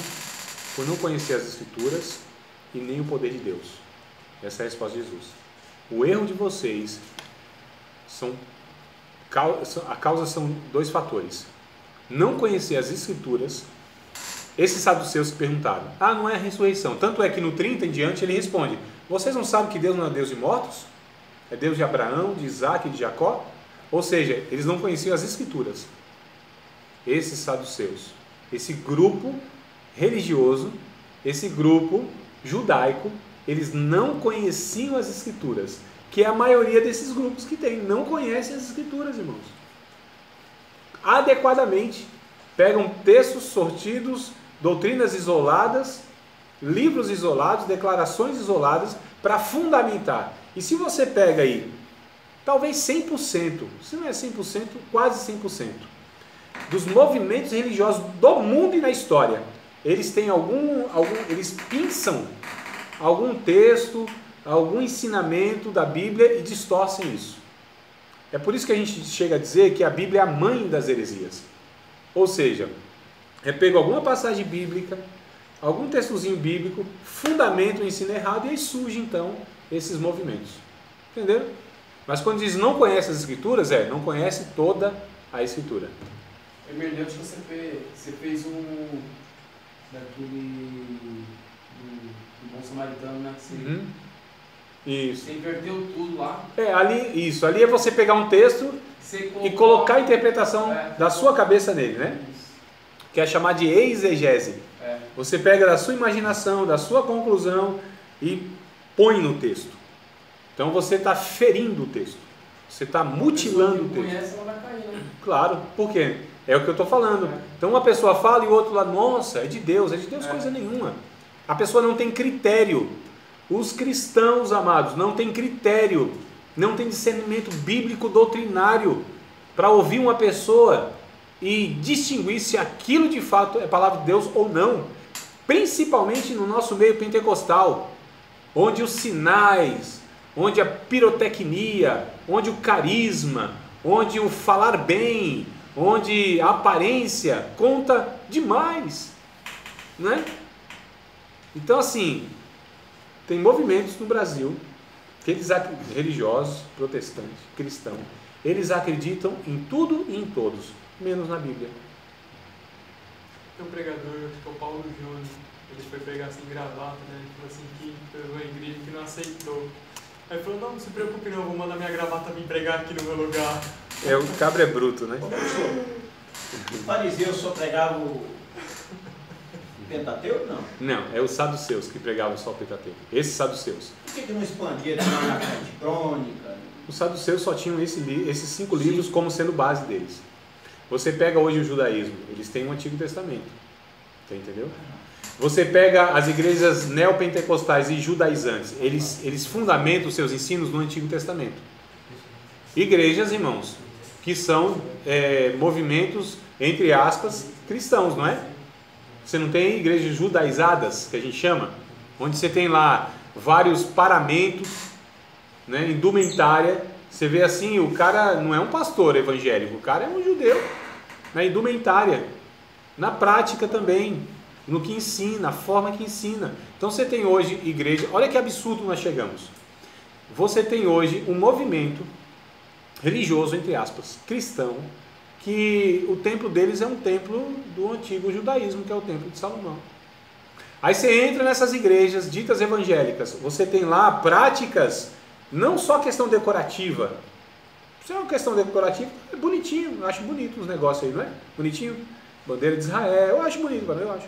por não conhecer as Escrituras e nem o poder de Deus. Essa é a resposta de Jesus. O erro de vocês A causa são dois fatores. Não conhecer as Escrituras. Esses saduceus que perguntaram, não é a ressurreição. Tanto é que no 30 em diante ele responde, vocês não sabem que Deus não é Deus de mortos? É Deus de Abraão, de Isaac e de Jacó? Ou seja, eles não conheciam as Escrituras. Esses saduceus, esse grupo religioso, esse grupo judaico, eles não conheciam as Escrituras, que é a maioria desses grupos que tem, não conhecem as Escrituras, irmãos. Adequadamente, pegam textos sortidos, doutrinas isoladas, livros isolados, declarações isoladas, para fundamentar. E se você pega aí, talvez 100%, se não é 100%, quase 100%, dos movimentos religiosos do mundo e na história, eles têm eles pinçam algum texto, algum ensinamento da Bíblia e distorcem isso. É por isso que a gente chega a dizer que a Bíblia é a mãe das heresias. Ou seja, pego alguma passagem bíblica, algum textozinho bíblico, fundamento o ensino errado e aí surge então esses movimentos. Entenderam? Mas quando diz não conhece as Escrituras, não conhece toda a Escritura. Hermenêutica, você fez um daquele do bom samaritano, né? Isso. Você inverteu tudo lá. Ali é você pegar um texto e colocar a interpretação da sua cabeça nele, né? Isso. Que é chamar de exegese. Você pega da sua imaginação, da sua conclusão e põe no texto. Então você está ferindo o texto. Você está mutilando o texto. Conhece, ela vai cair, né? Claro, por quê? É o que eu estou falando. Então uma pessoa fala e o outro lá, nossa, é de Deus coisa nenhuma. A pessoa não tem critério. Os cristãos, amados, não têm critério, não tem discernimento bíblico doutrinário para ouvir uma pessoa e distinguir se aquilo de fato é palavra de Deus ou não. Principalmente no nosso meio pentecostal, onde os sinais, onde a pirotecnia, onde o carisma, onde o falar bem, onde a aparência conta demais, né? Então assim, tem movimentos no Brasil, que eles, religiosos, protestantes, cristãos, eles acreditam em tudo e em todos, menos na Bíblia. Tem um pregador, acho que é o Paulo Júnior, ele foi pregar assim, gravata, né? Ele falou assim, que pegou a igreja que não aceitou. Aí ele falou, não se preocupe não, vou mandar minha gravata vir pregar aqui no meu lugar. O cabra é bruto, né? O fariseu só pregava o Pentateuco, não? Não, é os saduceus que pregavam só o Pentateuco. Esses saduceus. Por que não expandia na carta de crônica? Os saduceus só tinham esses 5 livros como sendo base deles. Você pega hoje o judaísmo, eles têm um Antigo Testamento. Você entendeu? Você pega as igrejas neopentecostais e judaizantes, eles fundamentam os seus ensinos no Antigo Testamento. Igrejas, irmãos, que são movimentos, entre aspas, cristãos, não é? Você não tem igrejas judaizadas, que a gente chama, onde você tem lá vários paramentos, né, indumentária. Você vê assim, o cara não é um pastor evangélico, o cara é um judeu, na indumentária, na prática também, no que ensina, na forma que ensina. Então você tem hoje igreja, olha que absurdo nós chegamos. Você tem hoje um movimento religioso, entre aspas, cristão, que o templo deles é um templo do antigo judaísmo, que é o templo de Salomão. Aí você entra nessas igrejas ditas evangélicas, você tem lá práticas, não só questão decorativa. Se é uma questão decorativa, é bonitinho, eu acho bonito os negócios aí, não é? Bonitinho. Bandeira de Israel, eu acho bonito, eu acho.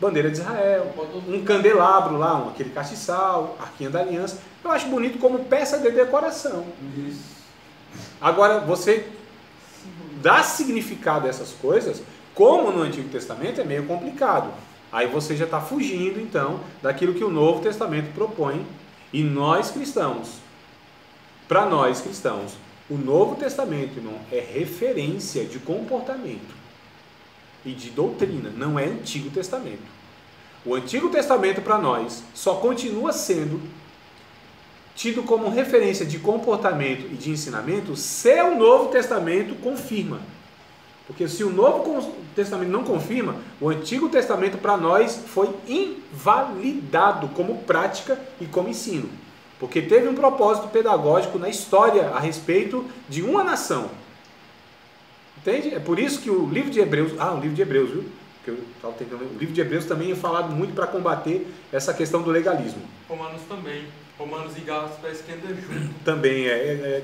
Bandeira de Israel, um candelabro lá, aquele castiçal, arquinha da aliança, eu acho bonito como peça de decoração. Agora, você dá significado a essas coisas, como no Antigo Testamento, é meio complicado. Aí você já está fugindo, então, daquilo que o Novo Testamento propõe. E nós cristãos, para nós cristãos, o Novo Testamento, irmão, é referência de comportamento e de doutrina, não é Antigo Testamento. O Antigo Testamento para nós só continua sendo tido como referência de comportamento e de ensinamento se o Novo Testamento confirma. Porque se o Novo Testamento não confirma, o Antigo Testamento para nós foi invalidado como prática e como ensino. porque teve um propósito pedagógico na história a respeito de uma nação. Entende? É por isso que o livro de Hebreus, o livro de Hebreus, viu? Que eu tava tentando, o livro de Hebreus também é falado muito para combater essa questão do legalismo. Romanos também. Romanos e Gálatas parece que anda junto. Também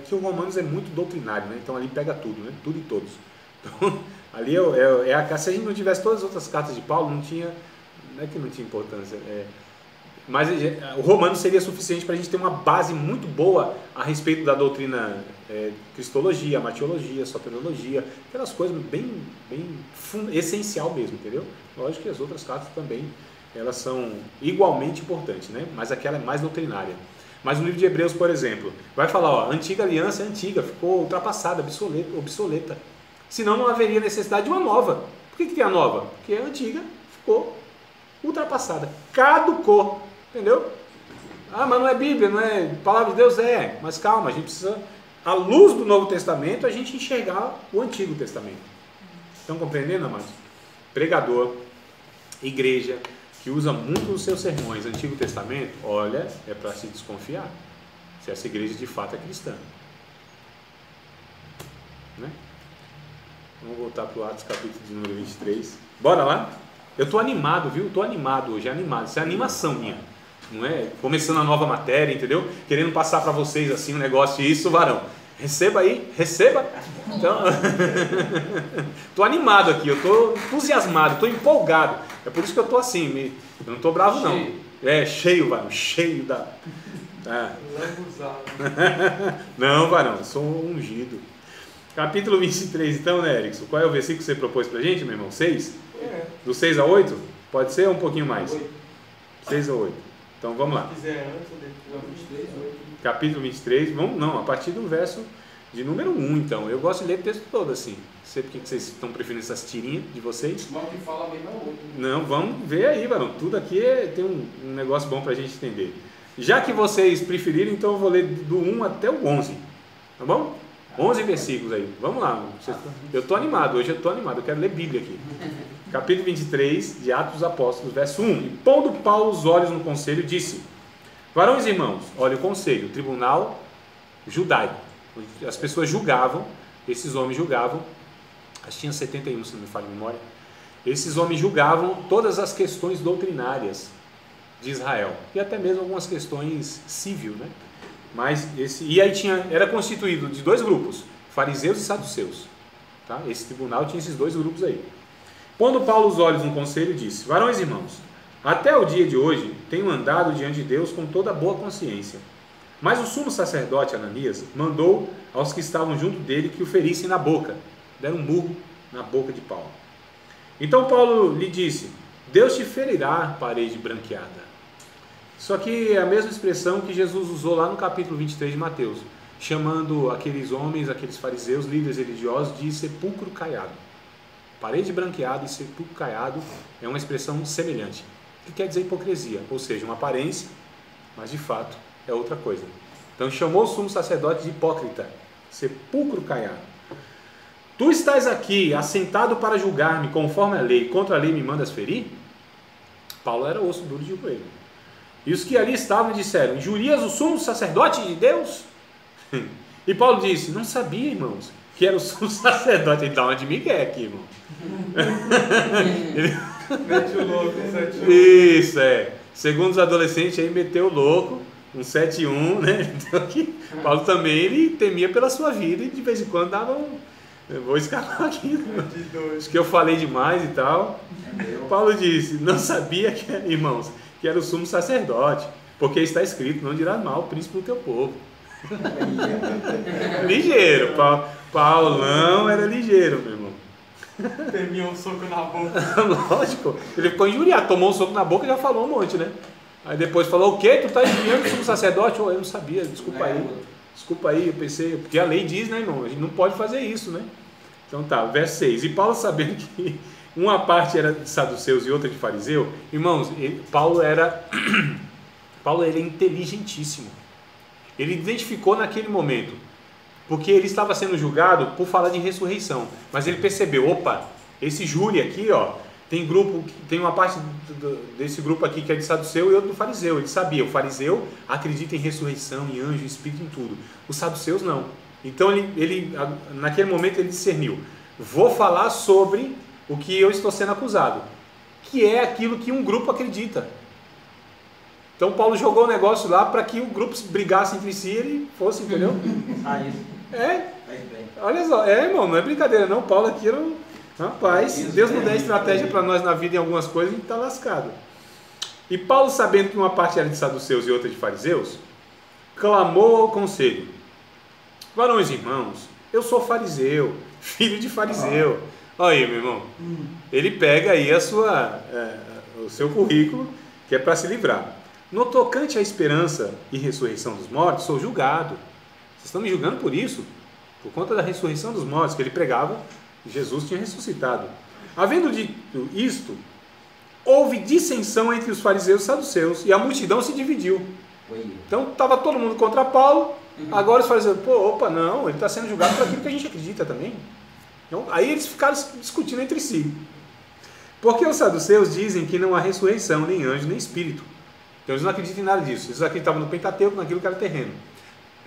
que o Romanos é muito doutrinário, né? Então ali pega tudo, né? Tudo e todos. Então, ali se a gente não tivesse todas as outras cartas de Paulo, não é que não tinha importância. Mas o Romanos seria suficiente para a gente ter uma base muito boa a respeito da doutrina cristologia, martiologia, soteriologia, aquelas coisas bem essencial mesmo, entendeu? Lógico que as outras cartas também elas são igualmente importantes, né? Mas aquela é mais doutrinária. Mas no livro de Hebreus, por exemplo, vai falar, a antiga aliança é antiga, ficou ultrapassada, obsoleta. Senão não haveria necessidade de uma nova. Por que tem a nova? Porque a antiga ficou ultrapassada, caducou, entendeu? Mas não é Bíblia, não é Palavra de Deus, mas calma, a gente precisa, à luz do Novo Testamento, a gente enxergar o Antigo Testamento. Estão compreendendo, amados? Pregador, igreja, que usa muito nos seus sermões Antigo Testamento, olha, é para se desconfiar se essa igreja de fato é cristã, né? Vamos voltar para o Atos capítulo de número 23. Bora lá? Eu estou animado, viu? Estou animado hoje, animado. Isso é animação minha, não é? Começando a nova matéria, entendeu? Querendo passar para vocês assim um negócio, isso, varão. Receba aí, receba. Então, estou animado aqui, eu estou entusiasmado, estou empolgado. É por isso que eu estou assim, eu não estou bravo não. Cheio, varão, cheio da... Não, varão, eu sou ungido. Capítulo 23, então, né, Erickson? Qual é o versículo que você propôs pra gente, meu irmão? 6? Do 6 a 8? Pode ser ou um pouquinho mais? 6 a 8. Então, vamos lá. Se quiser antes ou depois. Capítulo 23, a partir do verso de número 1, então. Eu gosto de ler o texto todo assim. Não sei por que vocês estão preferindo essas tirinhas de vocês. Mas o que fala bem não é o outro. Não, vamos ver aí, varão. Tudo aqui tem um negócio bom pra gente entender. Já que vocês preferirem, então eu vou ler do 1 até o 11. Tá bom? 11 versículos aí. Vamos lá. Eu estou animado, hoje eu estou animado. Eu quero ler Bíblia aqui. Capítulo 23 de Atos dos Apóstolos, verso 1. E pondo Paulo os olhos no conselho, disse: varões e irmãos, olha o conselho, o tribunal judaico. As pessoas julgavam, esses homens julgavam, acho que tinha 71, se não me falha a memória. Esses homens julgavam todas as questões doutrinárias de Israel. E até mesmo algumas questões civil, né? E aí era constituído de dois grupos, fariseus e saduceus, tá? Esse tribunal tinha esses dois grupos aí. Pondo Paulo os olhos no conselho, disse: varões e irmãos, até o dia de hoje tenho andado diante de Deus com toda boa consciência. Mas o sumo sacerdote Ananias mandou aos que estavam junto dele que o ferissem na boca, deram um murro na boca de Paulo. Então Paulo lhe disse: Deus te ferirá, parede branqueada. Isso aqui é a mesma expressão que Jesus usou lá no capítulo 23 de Mateus, chamando aqueles homens, aqueles fariseus, líderes religiosos, de sepulcro caiado. Parede branqueada e sepulcro caiado é uma expressão semelhante, que quer dizer hipocrisia, ou seja, uma aparência, mas de fato é outra coisa. Então chamou o sumo sacerdote de hipócrita, sepulcro caiado. Tu estás aqui assentado para julgar-me conforme a lei, contra a lei me mandas ferir? Paulo era osso duro de joelho. E os que ali estavam disseram: injurias o sumo sacerdote de Deus? E Paulo disse: não sabia, irmãos, que era o sumo sacerdote. Ele dá uma de Miguel aqui, irmão. Mete o louco, 7-1. Isso, segundo os adolescentes aí, meteu o louco, um 7-1, né? Então aqui, Paulo também, ele temia pela sua vida e de vez em quando dava eu vou escapar aqui, acho que eu falei demais e tal. Paulo disse: não sabia, irmãos, que era o sumo sacerdote, porque está escrito: não dirás mal o príncipe do teu povo. Ligeiro, Paulão era ligeiro, meu irmão. Terminou um soco na boca. Lógico, ele ficou injuriado, tomou um soco na boca e já falou um monte, né? Aí depois falou: o quê? Tu está injuriando o sumo sacerdote? Eu não sabia, desculpa aí, eu pensei, porque a lei diz, né, irmão? A gente não pode fazer isso, né? Então tá, verso 6. E Paulo, sabendo que uma parte era de saduceus e outra de fariseu, irmãos, Paulo era inteligentíssimo. Ele identificou naquele momento, porque ele estava sendo julgado por falar de ressurreição, mas ele percebeu: opa, esse júri aqui, ó, Tem uma parte desse grupo aqui que é de saduceu e outro do fariseu. Ele sabia, o fariseu acredita em ressurreição, em anjo, em espírito, em tudo. Os saduceus não. Então ele naquele momento ele discerniu: vou falar sobre o que eu estou sendo acusado, que é aquilo que um grupo acredita. Então Paulo jogou o negócio lá para que o grupo brigasse entre si e ele fosse, entendeu? Ah, isso. Olha só, irmão, não é brincadeira não. Paulo aqui era rapaz, se Deus não der estratégia para nós na vida em algumas coisas, a gente está lascado. E Paulo, sabendo que uma parte era de saduceus e outra de fariseus, clamou ao conselho: varões irmãos, eu sou fariseu, filho de fariseu. Olha aí, meu irmão. Ele pega aí o seu currículo, que é para se livrar. No tocante à esperança e ressurreição dos mortos, sou julgado. Vocês estão me julgando por isso? Por conta da ressurreição dos mortos, que ele pregava, Jesus tinha ressuscitado. Havendo dito isto, houve dissensão entre os fariseus e os saduceus, e a multidão se dividiu. Então estava todo mundo contra Paulo. Agora os fariseus, não, ele está sendo julgado por aquilo que a gente acredita também. Então, aí eles ficaram discutindo entre si. Porque os saduceus dizem que não há ressurreição, nem anjo, nem espírito. Então eles não acreditam em nada disso. Eles acreditavam no Pentateuco, naquilo que era terreno.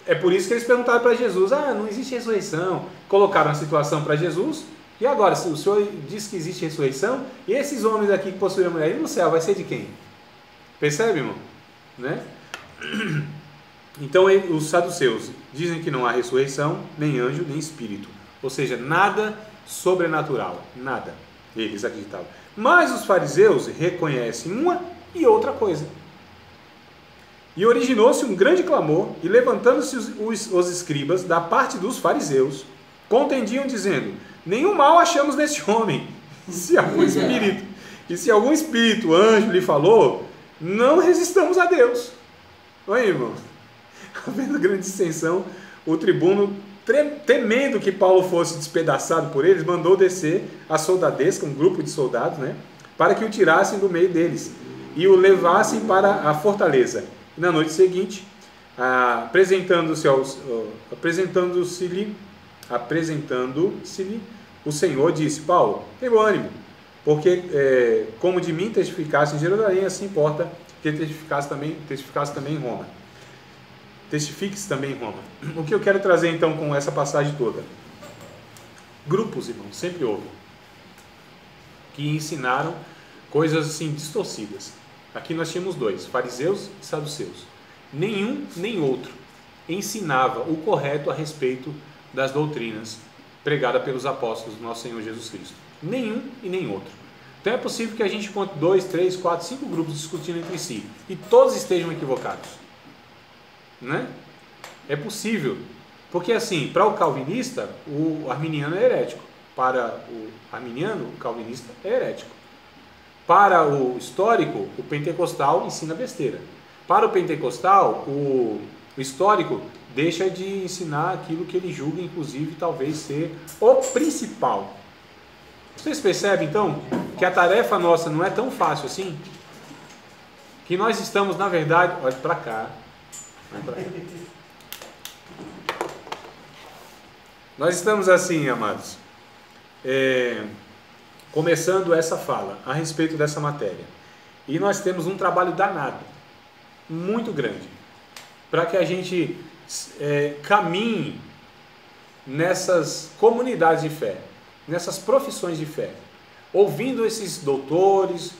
É por isso que eles perguntaram para Jesus: não existe ressurreição. Colocaram a situação para Jesus. E agora, se o Senhor diz que existe ressurreição, e esses homens aqui que possuem a mulher, e no céu vai ser de quem? Percebe, irmão? Né? Então os saduceus dizem que não há ressurreição, nem anjo, nem espírito. Ou seja, nada sobrenatural. Nada. Eles acreditavam. Mas os fariseus reconhecem uma e outra coisa. E originou-se um grande clamor, e levantando-se os escribas da parte dos fariseus, contendiam dizendo: nenhum mal achamos neste homem. Se algum espírito, anjo, lhe falou, não resistamos a Deus. Oi, irmão. Havendo grande dissensão, o tribuno, temendo que Paulo fosse despedaçado por eles, mandou descer a soldadesca, um grupo de soldados, né, para que o tirassem do meio deles e o levassem para a fortaleza. Na noite seguinte, apresentando-se-lhe, o Senhor disse: Paulo, tem bom ânimo, porque como de mim testificaste em Jerusalém, assim importa que testificasse também em Roma. Testifique-se também em Roma. O que eu quero trazer então com essa passagem toda? Grupos, irmãos, sempre houve, que ensinaram coisas assim distorcidas. Aqui nós tínhamos dois, fariseus e saduceus. Nenhum nem outro ensinava o correto a respeito das doutrinas pregadas pelos apóstolos do nosso Senhor Jesus Cristo. Nenhum e nem outro. Então é possível que a gente encontre 2, 3, 4, 5 grupos discutindo entre si e todos estejam equivocados. Né? É possível. Porque assim, para o calvinista, o arminiano é herético. Para o arminiano, o calvinista é herético. Para o histórico, o pentecostal ensina besteira. Para o pentecostal, o histórico deixa de ensinar aquilo que ele julga, inclusive, talvez ser o principal. Vocês percebem, então, que a tarefa nossa não é tão fácil assim? Que nós estamos, na verdade... Olha para cá. Nós estamos assim, amados, começando essa fala a respeito dessa matéria. E nós temos um trabalho danado, muito grande, para que a gente caminhe nessas comunidades de fé, nessas profissões de fé, ouvindo esses doutores,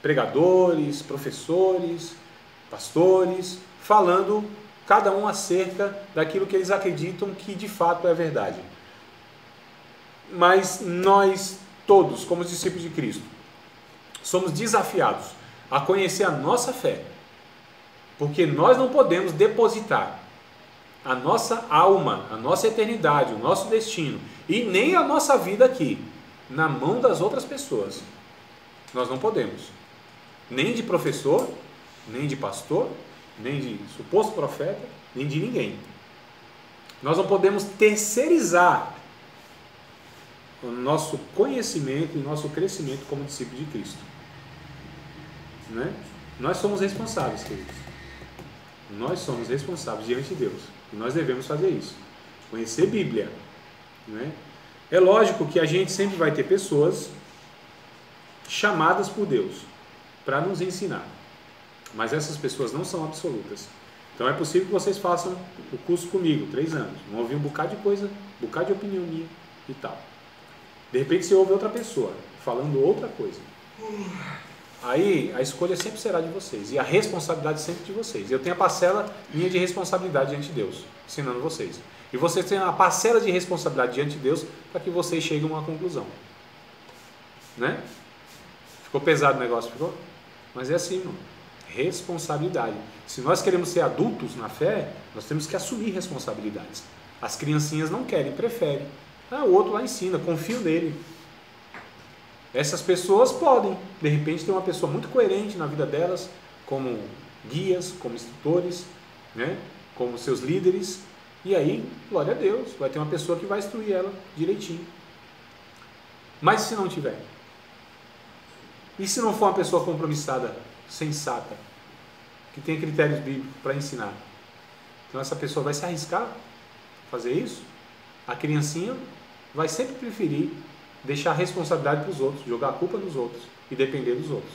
pregadores, professores, pastores, falando cada um acerca daquilo que eles acreditam que de fato é verdade. Mas nós todos, como os discípulos de Cristo, somos desafiados a conhecer a nossa fé, porque nós não podemos depositar a nossa alma, a nossa eternidade, o nosso destino e nem a nossa vida aqui na mão das outras pessoas. Nós não podemos, nem de professor, nem de pastor, nem de suposto profeta, nem de ninguém. Nós não podemos terceirizar o nosso conhecimento e o nosso crescimento como discípulo de Cristo. Né? Nós somos responsáveis, queridos. Nós somos responsáveis diante de Deus. E nós devemos fazer isso. Conhecer Bíblia. Né? É lógico que a gente sempre vai ter pessoas chamadas por Deus para nos ensinar. Mas essas pessoas não são absolutas. Então é possível que vocês façam o curso comigo, 3 anos. Vão ouvir um bocado de coisa, um bocado de opinião minha e tal. De repente você ouve outra pessoa falando outra coisa. Aí a escolha sempre será de vocês. E a responsabilidade sempre de vocês. Eu tenho a parcela minha de responsabilidade diante de Deus, ensinando vocês. E vocês têm a parcela de responsabilidade diante de Deus para que vocês cheguem a uma conclusão. Né? Ficou pesado o negócio, ficou? Mas é assim, irmão. Responsabilidade. Se nós queremos ser adultos na fé, nós temos que assumir responsabilidades. As criancinhas não querem, preferem. O outro lá ensina, confio nele. Essas pessoas podem, de repente, ter uma pessoa muito coerente na vida delas, como guias, como instrutores, né? Como seus líderes. E aí, glória a Deus, vai ter uma pessoa que vai instruir ela direitinho. Mas se não tiver? E se não for uma pessoa compromissada, sensata, que tem critérios bíblicos para ensinar? Então essa pessoa vai se arriscar a fazer isso? A criancinha vai sempre preferir deixar a responsabilidade para os outros, jogar a culpa nos outros e depender dos outros.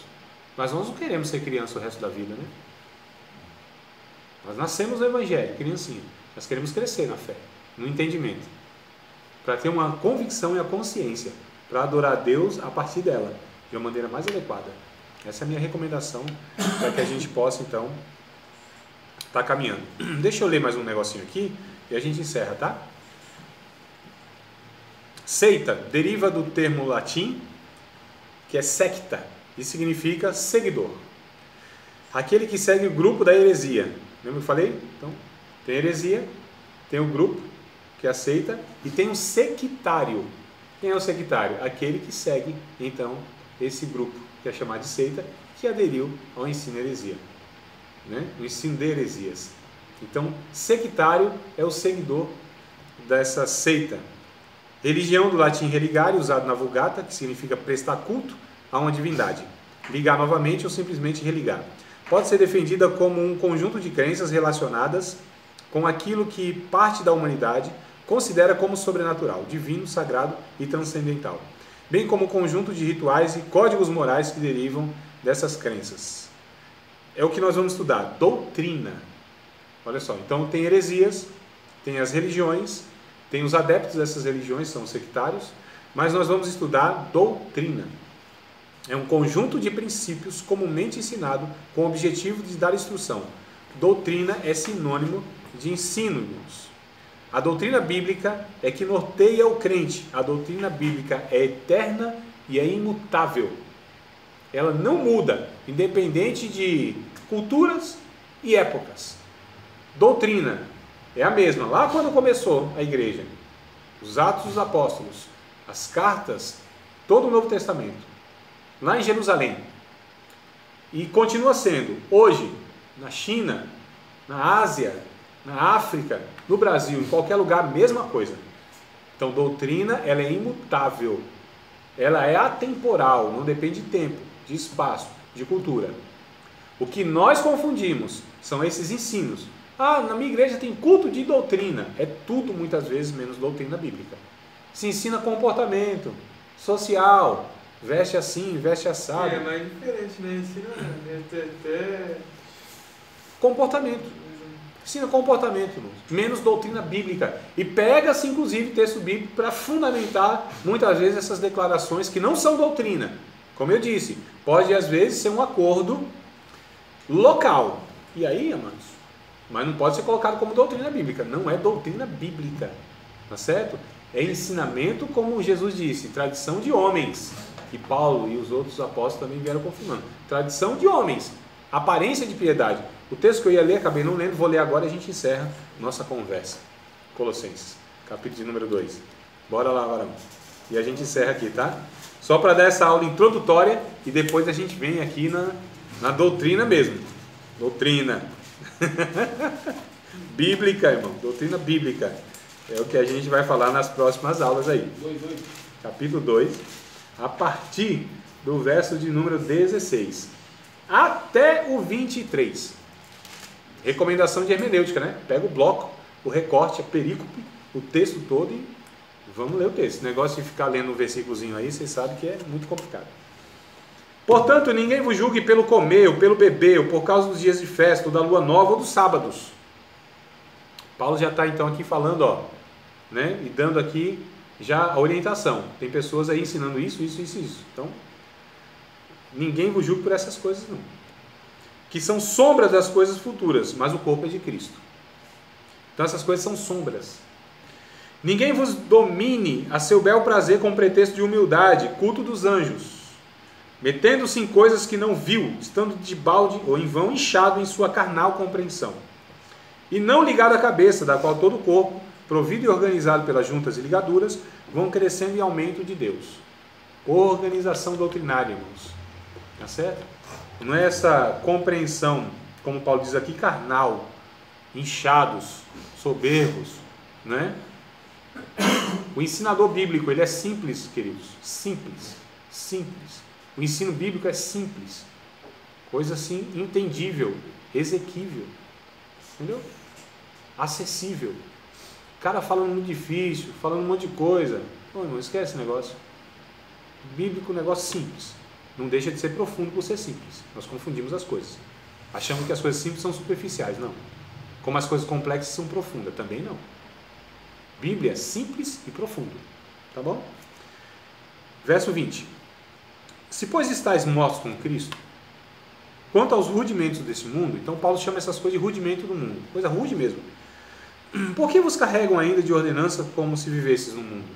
Mas nós não queremos ser criança o resto da vida, né? Nós nascemos no Evangelho, criancinha. Nós queremos crescer na fé, no entendimento, para ter uma convicção e a consciência, para adorar a Deus a partir dela, de uma maneira mais adequada. Essa é a minha recomendação para que a gente possa, então, estar caminhando. Deixa eu ler mais um negocinho aqui e a gente encerra, tá? Seita deriva do termo latim, que é secta, e significa seguidor. Aquele que segue o grupo da heresia. Lembra que eu falei? Então, tem heresia, tem o grupo, que é a seita, e tem o sectário. Quem é o sectário? Aquele que segue, então, esse grupo, que é chamado de seita, que aderiu ao ensino heresia, né? O ensino de heresias. Então, sectário é o seguidor dessa seita. Religião, do latim religare, usado na Vulgata, que significa prestar culto a uma divindade. Ligar novamente ou simplesmente religar. Pode ser defendida como um conjunto de crenças relacionadas com aquilo que parte da humanidade considera como sobrenatural, divino, sagrado e transcendental, bem como o conjunto de rituais e códigos morais que derivam dessas crenças. É o que nós vamos estudar, doutrina. Olha só, então tem heresias, tem as religiões, tem os adeptos dessas religiões, são os sectários, mas nós vamos estudar doutrina. É um conjunto de princípios comumente ensinado com o objetivo de dar instrução. Doutrina é sinônimo de ensino, irmãos. A doutrina bíblica é que norteia o crente. A doutrina bíblica é eterna e é imutável. Ela não muda, independente de culturas e épocas. Doutrina é a mesma. Lá quando começou a igreja, os Atos dos Apóstolos, as cartas, todo o Novo Testamento, lá em Jerusalém. E continua sendo, hoje, na China, na Ásia, na África, no Brasil, em qualquer lugar, a mesma coisa. Então, doutrina, ela é imutável. Ela é atemporal, não depende de tempo, de espaço, de cultura. O que nós confundimos são esses ensinos. Na minha igreja tem culto de doutrina. É tudo, muitas vezes, menos doutrina bíblica. Se ensina comportamento social, veste assim, veste assado. É mais diferente, né? Ensina até... comportamento. Ensina comportamento, irmãos. Menos doutrina bíblica. E pega-se, inclusive, texto bíblico para fundamentar, muitas vezes, essas declarações que não são doutrina. Como eu disse, pode, às vezes, ser um acordo local. E aí, amados, mas não pode ser colocado como doutrina bíblica. Não é doutrina bíblica. Tá certo? É ensinamento, como Jesus disse, tradição de homens. E Paulo e os outros apóstolos também vieram confirmando. Tradição de homens. Aparência de piedade. O texto que eu ia ler, acabei não lendo, vou ler agora e a gente encerra nossa conversa. Colossenses, capítulo de número 2. Bora lá, varão. E a gente encerra aqui, tá? Só para dar essa aula introdutória e depois a gente vem aqui na doutrina mesmo. Doutrina. Bíblica, irmão. Doutrina bíblica. É o que a gente vai falar nas próximas aulas aí. Capítulo 2, a partir do verso de número 16 até o 23. Recomendação de hermenêutica, né? Pega o bloco, o recorte, a perícope, o texto todo e vamos ler o texto. O negócio de ficar lendo um versículozinho aí, vocês sabem que é muito complicado. Portanto, ninguém vos julgue pelo comer, ou pelo beber, ou por causa dos dias de festa, ou da lua nova, ou dos sábados. Paulo já está então aqui falando, ó, né, e dando aqui já a orientação. Tem pessoas aí ensinando isso. Então, ninguém vos julgue por essas coisas não. Que são sombras das coisas futuras, mas o corpo é de Cristo. Então essas coisas são sombras. Ninguém vos domine a seu bel prazer com pretexto de humildade, culto dos anjos, metendo-se em coisas que não viu, estando de balde ou em vão inchado em sua carnal compreensão, e não ligado à cabeça, da qual todo o corpo, provido e organizado pelas juntas e ligaduras, vão crescendo em aumento de Deus. Organização doutrinária, irmãos. Tá certo? Não é essa compreensão, como Paulo diz aqui, carnal, inchados, soberbos, né? O ensinador bíblico, ele é simples, queridos, simples. O ensino bíblico é simples, coisa assim, entendível, exequível, entendeu? Acessível. O cara falando muito difícil, falando um monte de coisa, não, irmão, esquece esse negócio. Bíblico, negócio simples, não deixa de ser profundo por ser simples. Nós confundimos as coisas, achamos que as coisas simples são superficiais, não. Como as coisas complexas são profundas, também não. Bíblia é simples e profundo, tá bom? Verso 20. Se pois estáis mortos com Cristo, quanto aos rudimentos desse mundo, então Paulo chama essas coisas de rudimento do mundo, coisa rude mesmo. Por que vos carregam ainda de ordenança como se vivesses no mundo?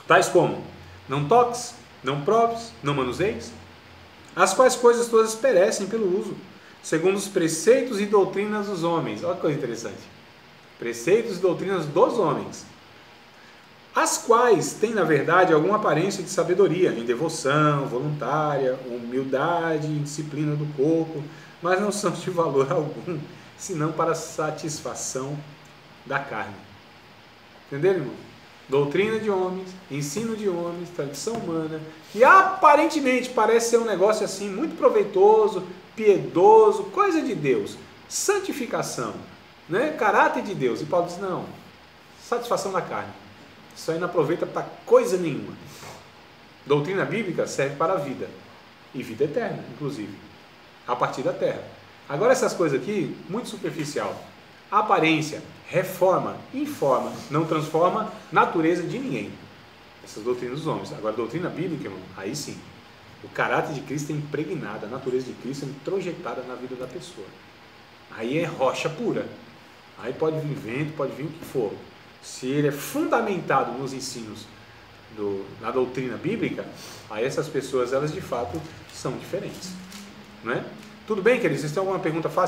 Tais como, não toques, não proves, não manuseis, as quais coisas todas perecem pelo uso, segundo os preceitos e doutrinas dos homens. Olha que coisa interessante. Preceitos e doutrinas dos homens, as quais têm, na verdade, alguma aparência de sabedoria, em devoção, voluntária, humildade e disciplina do corpo, mas não são de valor algum, senão para a satisfação da carne. Entenderam, irmão? Doutrina de homens, ensino de homens, tradição humana, que aparentemente parece ser um negócio assim, muito proveitoso, piedoso, coisa de Deus, santificação, né? Caráter de Deus. E Paulo diz, não, satisfação da carne. Isso aí não aproveita para coisa nenhuma. Doutrina bíblica serve para a vida. E vida eterna, inclusive. A partir da terra. Agora essas coisas aqui, muito superficial. Aparência, reforma, informa, não transforma natureza de ninguém. Essas doutrinas dos homens. Agora a doutrina bíblica, irmão, aí sim. O caráter de Cristo é impregnado, a natureza de Cristo é introjetada na vida da pessoa. Aí é rocha pura. Aí pode vir vento, pode vir o que for. Se ele é fundamentado nos ensinos na doutrina bíblica, aí essas pessoas, elas de fato são diferentes. Não é? Tudo bem, queridos? Vocês têm alguma pergunta fácil?